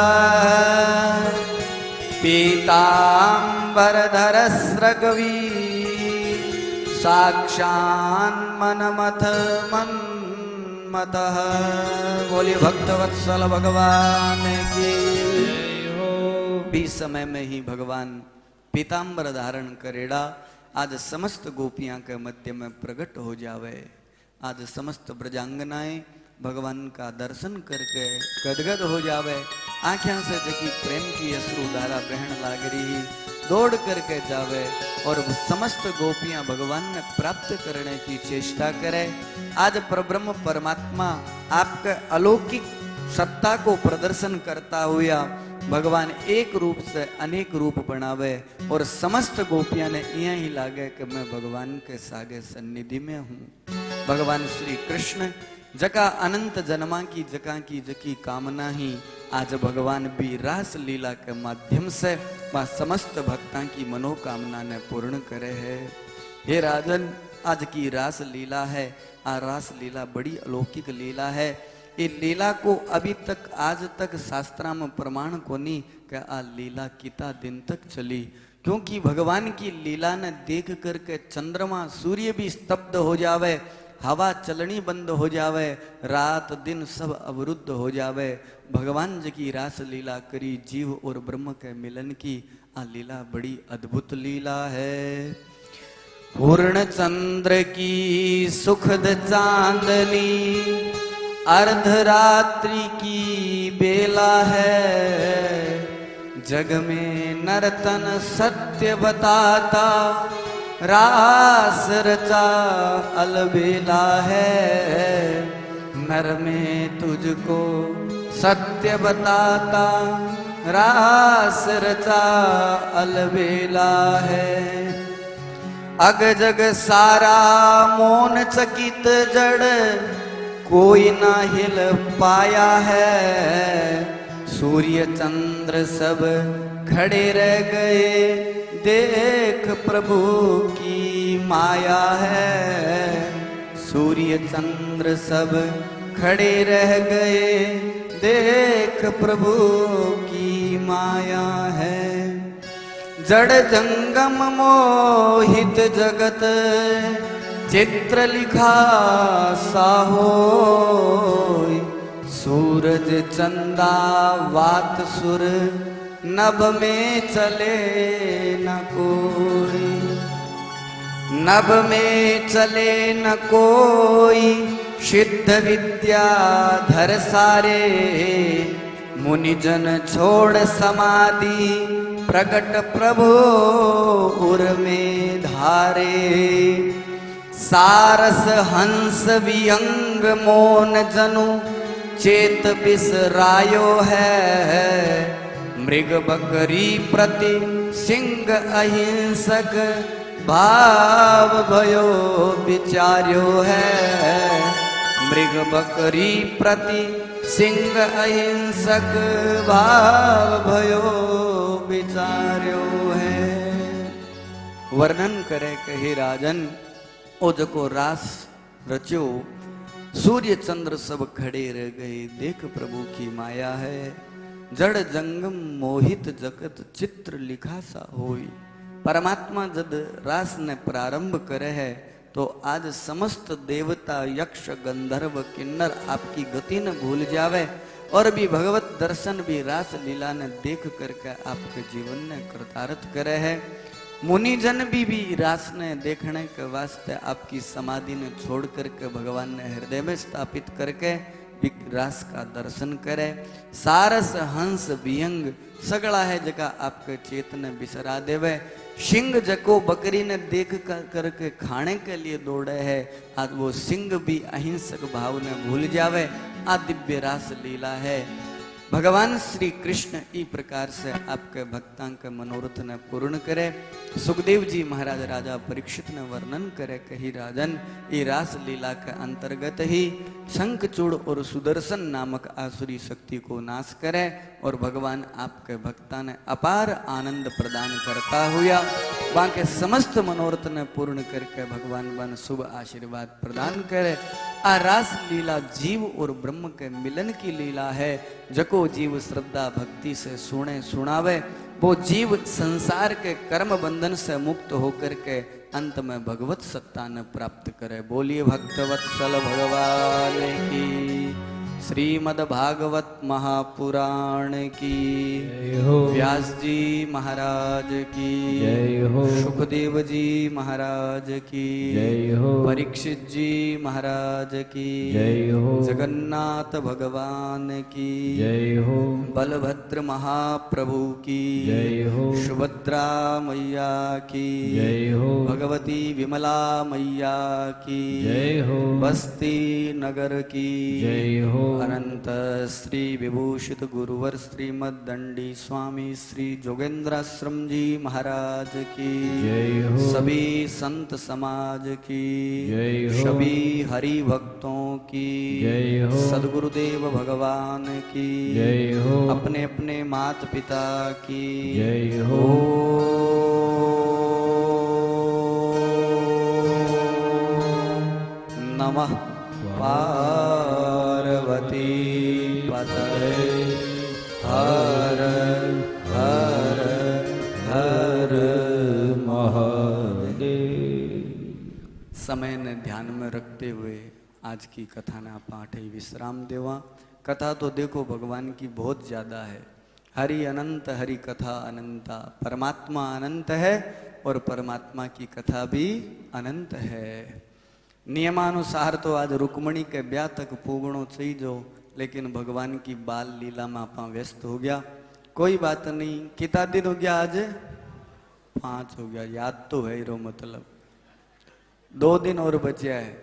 पीताम्बरधरस्रगवी साक्षान्मनमथ मन्मतः। बोलिए भक्तवत्सल भगवान की। भी समय में ही भगवान पीताम्बर धारण करेड़ा आज समस्त गोपियां के मध्य में प्रकट हो जावे। आज समस्त ब्रजांगनाएं भगवान का दर्शन करके गदगद हो जावे। आँखों से जकी प्रेम की अश्रु धारा बहन लाग रही दौड़ करके जावे और समस्त गोपियां भगवान ने प्राप्त करने की चेष्टा करे। आज परब्रह्म परमात्मा आपके अलौकिक सत्ता को प्रदर्शन करता हुआ भगवान एक रूप से अनेक रूप बनावे और समस्त गोपियां ने यही लागे कि मैं भगवान के सागे सन्निधि में हूँ। भगवान श्री कृष्ण जका अनंत जन्मा की जकी कामना ही आज भगवान भी रास लीला के माध्यम से वह समस्त भक्तां की मनोकामना ने पूर्ण करे है। हे राजन आज की रास लीला है, आ रास लीला बड़ी अलौकिक लीला है। ये लीला को अभी तक आज तक शास्त्रा में प्रमाण कोनी कि आ लीला कितना दिन तक चली, क्योंकि भगवान की लीला ने देख करके चंद्रमा सूर्य भी स्तब्ध हो जावे, हवा चलनी बंद हो जावे, रात दिन सब अवरुद्ध हो जावे। भगवान जी की रास लीला करी जीव और ब्रह्म के मिलन की आ लीला बड़ी अद्भुत लीला है। पूर्ण चंद्र की सुखद चांदनी अर्धरात्रि की बेला है, जग में नर्तन सत्य बताता रास रचा अलबेला है। नर में तुझको सत्य बताता रास रचा अलबेला है। अग जग सारा मौन चकित जड़ कोई ना हिल पाया है, सूर्य चंद्र सब खड़े रह गए देख प्रभु की माया है। सूर्य चंद्र सब खड़े रह गए देख प्रभु की माया है। जड़ जंगम मोहित जगत चित्र लिखा साहोय, सूरज चंदा वात सुर नभ में चले न कोई। नभ में चले न कोई सिद्ध विद्या धर सारे, मुनिजन छोड़ समाधि प्रकट प्रभु उर में धारे। सारस हंस वियंग मोन जनु चेत बिसरायो है, मृग बकरी प्रति सिंह अहिंसक भाव भयो विचार्यो है। मृग बकरी प्रति सिंह अहिंसक भाव भयो विचार्यो है। वर्णन करे कही राजन ओ जको रास रच्यो, सूर्य चंद्र सब खड़े रह गए, देख प्रभु की माया है। जड़ जंगम मोहित जगत चित्र लिखा सा होई। परमात्मा जब रास ने प्रारंभ करे है तो आज समस्त देवता यक्ष गंधर्व किन्नर आपकी गति न भूल जावे और भी भगवत दर्शन भी रास लीला ने देख करके आपके जीवन ने कृतार्थ करे है। मुनिजन भी रास ने देखने के वास्ते आपकी समाधि ने छोड़ करके भगवान ने हृदय में स्थापित करके रास का दर्शन करे। सारस हंस विहंग सगड़ा है जगह आपके चेतन बिसरा देवे। सिंह जको बकरी ने देख करके खाने के लिए दौड़े है, आज वो सिंह भी अहिंसक भाव ने भूल जावे। आ दिव्य रास लीला है। भगवान श्री कृष्ण ई प्रकार से आपके भक्तां के मनोरथ ने पूर्ण करे। सुखदेव जी महाराज राजा परीक्षित ने वर्णन करे कही राजन ई रास लीला के अंतर्गत ही शंखचूड़ और सुदर्शन नामक आसुरी शक्ति को नाश करे और भगवान आपके भक्ता ने अपार आनंद प्रदान करता हुआ बाकी समस्त मनोरथ ने पूर्ण करके भगवान बन शुभ आशीर्वाद प्रदान करे। आ रास लीला जीव और ब्रह्म के मिलन की लीला है। जको जीव श्रद्धा भक्ति से सुने सुनावे वो जीव संसार के कर्म बंधन से मुक्त होकर के अंत में भगवत सत्ता न प्राप्त करे। बोलिए भक्तवत्सल भगवान की। श्रीमद् भागवत महापुराण की जय हो। व्यास जी महाराज की जय हो। सुखदेव जी महाराज की जय हो। परीक्षित जी महाराज की जय हो। जगन्नाथ भगवान की जय हो। बलभद्र महाप्रभु की जय हो। सुभद्रा मैया की जय हो। भगवती विमला मैया की जय हो। बस्ती नगर की जय हो। अनंत श्री विभूषित गुरुवर श्रीमद दंडी स्वामी श्री जोगेंद्राश्रम जी महाराज की जय हो। सभी संत समाज की जय हो। सभी हरि भक्तों की जय हो। सदगुरुदेव भगवान की जय हो। अपने अपने माता पिता की जय हो। नमः पार्वती पतये हर हर हर महादेव। समय ने ध्यान में रखते हुए आज की कथा ने आप आठे विश्राम देवा। कथा तो देखो भगवान की बहुत ज्यादा है। हरि अनंत हरि कथा अनंता। परमात्मा अनंत है और परमात्मा की कथा भी अनंत है। नियमानुसार तो आज रुक्मणी के ब्याह तक पूगणो चाहिए जो, लेकिन भगवान की बाल लीला में आप व्यस्त हो गया। कोई बात नहीं। कितना दिन हो गया आज? 5 हो गया। याद तो है रो मतलब 2 दिन और बचा है।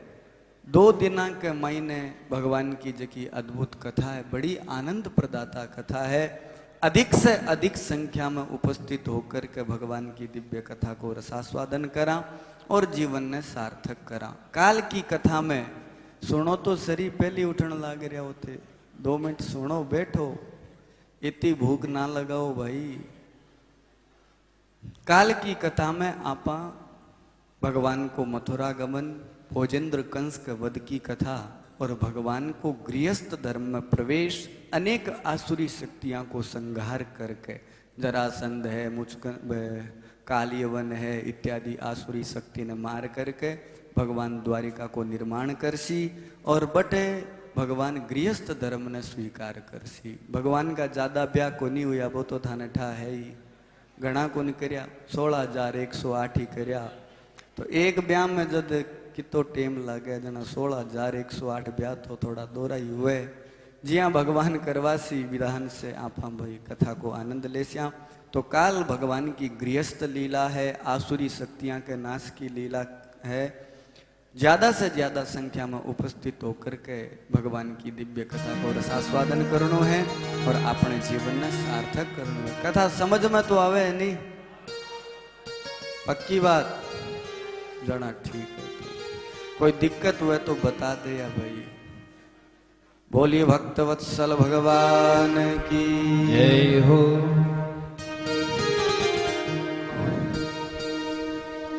2 दिना के महीने भगवान की जकी अद्भुत कथा है, बड़ी आनंद प्रदाता कथा है। अधिक से अधिक संख्या में उपस्थित होकर के भगवान की दिव्य कथा को रसास्वादन करा और जीवन ने सार्थक करा। काल की कथा में सुनो तो सरी पहली उठन लाग रहा होते। 2 मिनट सुनो बैठो, इतनी भूख ना लगाओ भाई। काल की कथा में आपा भगवान को मथुरा गमन, भोजेंद्र कंस के वध की कथा और भगवान को गृहस्थ धर्म में प्रवेश, अनेक आसुरी शक्तियां को संहार करके, जरासंध है, कालियवन है इत्यादि आसुरी शक्ति ने मार करके भगवान द्वारिका को निर्माण करसी और बटे भगवान गृहस्थ धर्म ने स्वीकार करसी। भगवान का ज्यादा ब्याह को नहीं हुआ, वो तो थाने ठा है ही। घना को नहीं करया, 16,108 ही करया। तो एक ब्याह में जब कितो टेम लगे जना 16,108 ब्याह तो थोड़ा दोरा ही हुए। जिया भगवान करवासी विधान से आप भाई कथा को आनंद ले श्याम। तो काल भगवान की गृहस्थ लीला है, आसुरी शक्तियां के नाश की लीला है। ज्यादा से ज्यादा संख्या में उपस्थित होकर के भगवान की दिव्य कथा को रसास्वादन करनो है और अपने जीवन में सार्थक करनो है। कथा समझ में तो आवे नहीं, पक्की बात जना ठीक है। कोई दिक्कत हुए तो बता दे या भाई। बोलिए भक्तवत्सल भगवान की जय हो।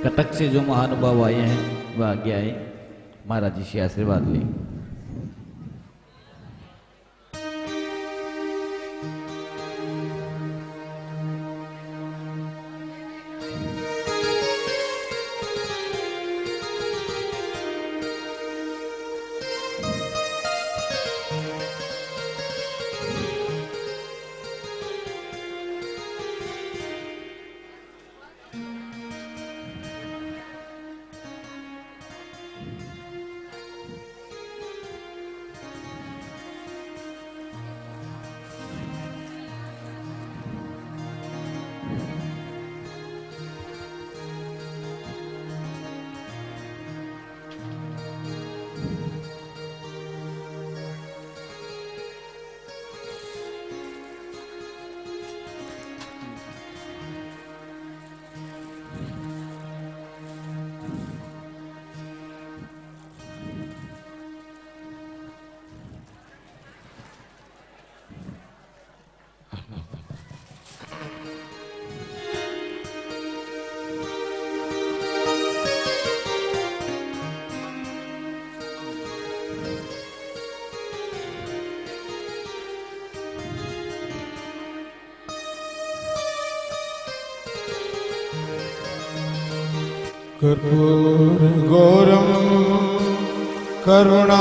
कटक से जो महानुभाव आए हैं वह आगे आए, महाराज जी से आशीर्वाद लें। कर्पूर गौरम करुणावतारम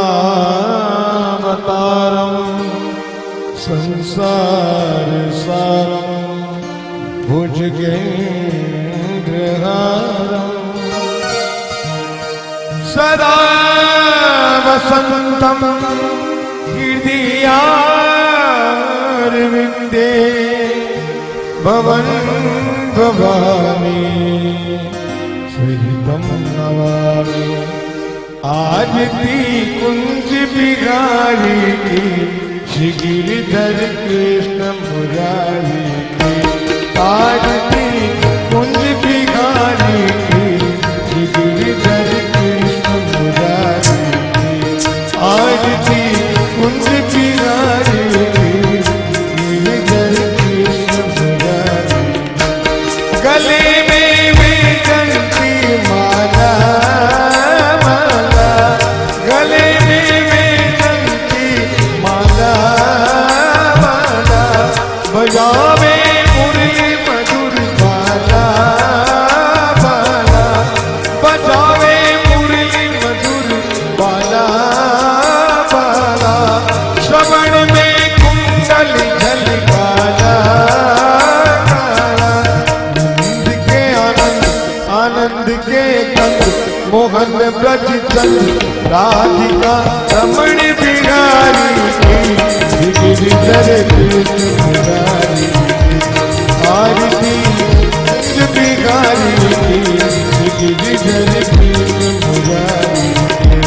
संसार सारम भुजगेन्द्रहारम सदा वसंतम हृदयारविंदे भवन भवानी सहितम नमामि। आजती कुंज बिहारी की श्री गिरिधर कृष्ण मुरारी की। आजती कुंज बिहारी की श्री गिरिधर कृष्ण मुरारी की। आजती कुंज बिहारी की गिरिधर कृष्ण मुरारी। गले में वेदंती माला माला, गले में वेदंती माला माला, बजावे मुरली मधुर बाला बाला, बजावे मुरली मधुर बाला बाला। श्रवण में कुंडल झलकाला आनंद के कंद मोहन ब्रज चंद राधिका रमण बिहारी की गिरिधर कृष्ण मुरारी की। आरती कुंज बिहारी की गिरिधर कृष्ण मुरारी की।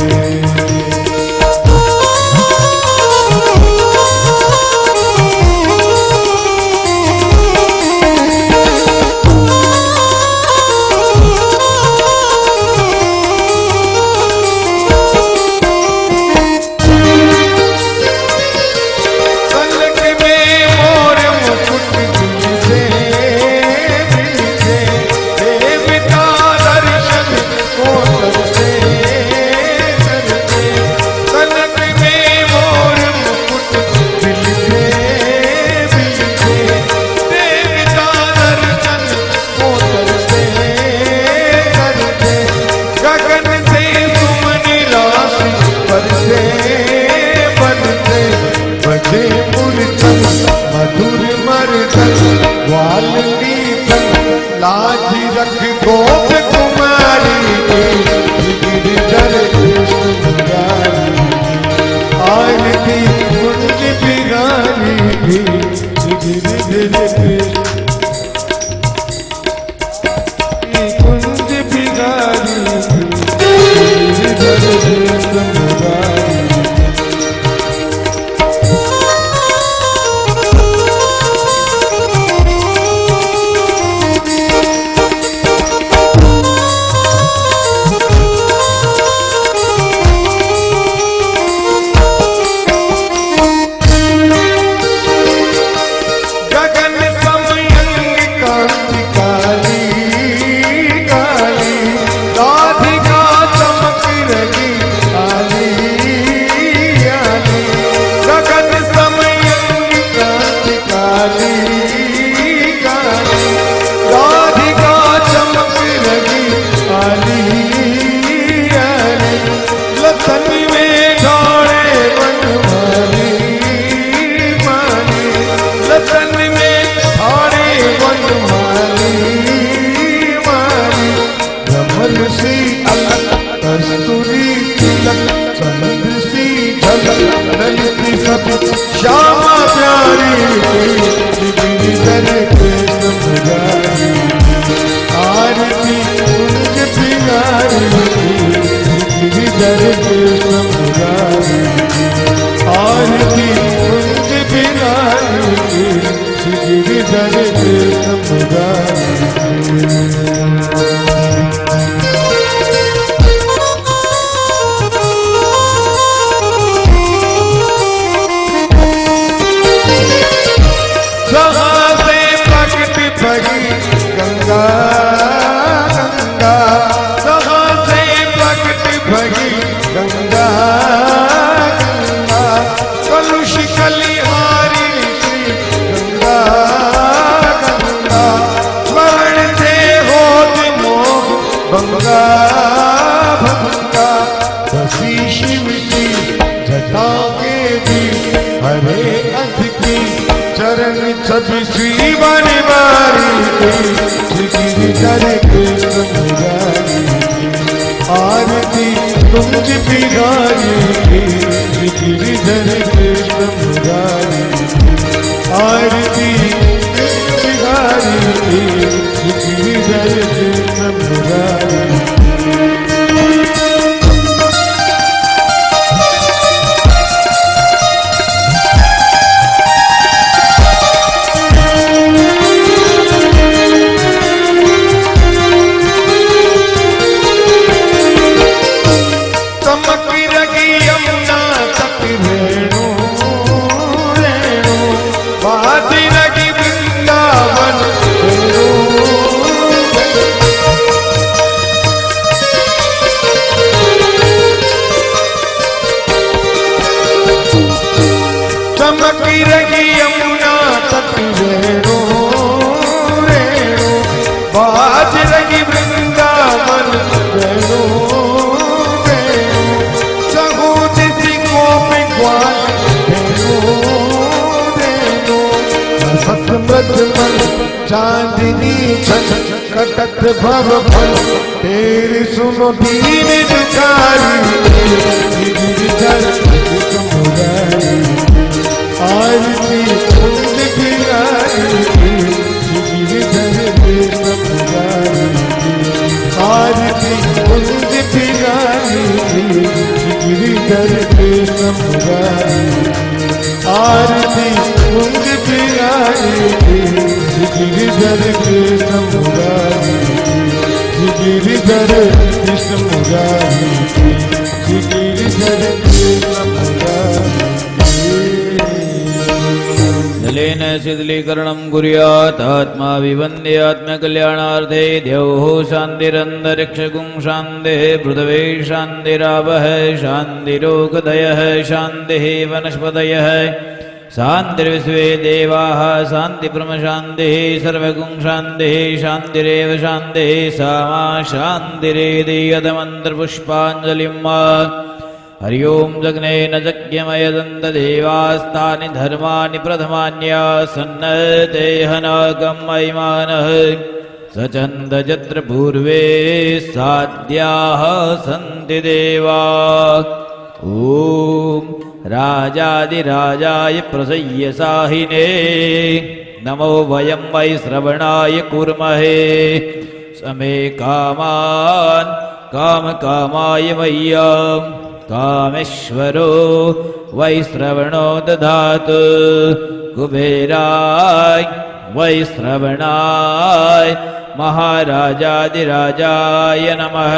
मधुर मर्दन वाली लाज रख गोप कुमारी के गिरिधर कृष्ण मुरारी। आरती कुंज बिहारी की गिरिधर कृष्ण कुंज बिहारी गिरिधर कृष्ण मुरारी। चरण छवि श्री बनवारी की गिरिधर कृष्ण मुरारी आरती कुंज बिहारी की गिरिधर कृष्ण मुरारी आरती कुंज बिहारी की गिरिधर कृष्ण मुरारी चांदनी छन कटक भव फल तेरी सुनो दीन दुखारी गिरिधर कृष्ण मुरारी आरती कुंज बिहारी गिरिधर कृष्ण मुरारी आरती कुंज बिहारी गिरिधर कृष्ण मुरारी आरती कुंज बिहारी गिरिधर कृष्ण मुरारी गिरिधर कृष्ण मुरारी गिरिधर कृष्ण मुरारी जलेन शिथिलीकरणं कुर्यात् आत्मा विवन्द्य आत्मकल्याणार्थे द्यौः शान्तिरन्तरिक्षगुं शान्तिः पृथिवी शान्तिरावः शान्तिरोगदयः शान्तिः वनस्पतयः शान्तिर्विश्वे देवाः शान्तिब्रह्मशान्तिः सर्वगुं शान्तिः शान्तिरेव शान्तिः सा मा शान्तिरेति यदमन्त्रपुष्पाञ्जलिं मा हरि ओं जग्नेन जज्ञमयदन्तदेवास्तानि धर्माणि प्रथमान्यासन्नतेहनागमयमानः सचन्दजत्र पूर्वे साद्याः सन्ति देवा ॐ राजाधिराजाय प्रसय्यसाहिने नमो वयं वै श्रवणाय कुर्महे समे कामान् कामकामाय मह्यं कामेश्वरो वै श्रवणो ददातु कुबेराय वै श्रवणाय महाराजाधिराजाय नमः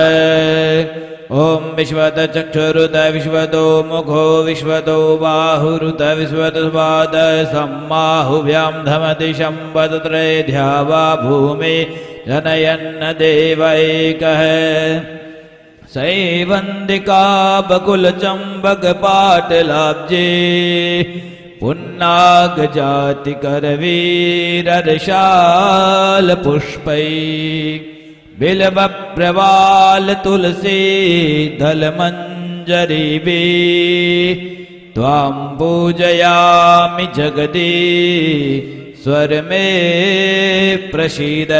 ओम विश्वत चक्षुरुत विश्वतो मुखो विश्वतो बाहुरुत विश्वत स्वाद सम्माहुभ्यां धमति शम्बतत्रे ध्यावा भूमि जनयन्न देवैकः सैवन्दिका बकुल चम्बक पाटलाब्जे पुन्नाग जाति करवीरशाल पुष्पै बिल्व प्रवाल तुलसी दल मंजरी बे त्वां पूजयामि जगदी स्वर में प्रसीद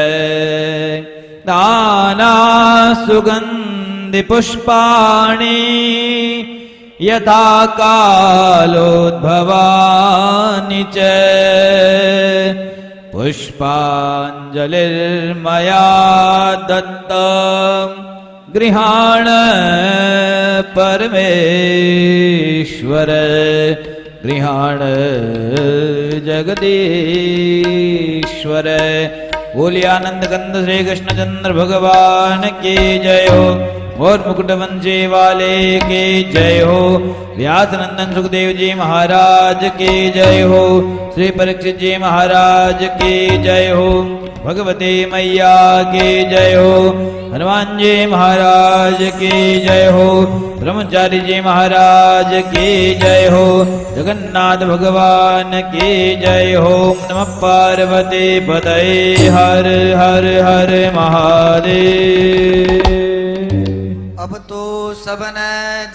नाना सुगंधि पुष्पाणि यथा कालोद्भवानि च पुष्पाञ्जलिर्मया दत्तं गृहाण परमेश्वर गृहाण जगदीश्वर। बोलिए आनंद कंद श्री कृष्णचंद्र भगवान की जय हो और मुकुटवंशी वाले की जय हो। व्यास नंदन सुखदेव जी महाराज की जय हो। श्री परीक्षित जी महाराज की जय हो। भगवती मैया की जय हो। हनुमान जी महाराज की जय हो। ब्रह्मचारी जी महाराज की जय हो। जगन्नाथ भगवान की जय हो। नमः पार्वती पतये हर हर हर महादेव। अब तो सबन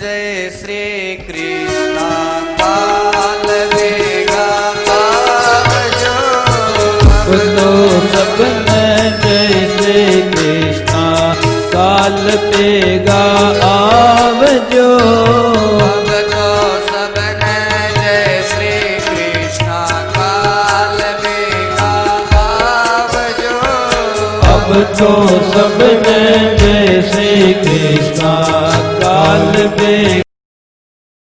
जय श्री कृष्ण काल वेगा काल पेगा आवजो। अब तो सबने जय श्री कृष्ण काल बेगा आवजो। अब तो सबने जय श्री कृष्ण काल पेगा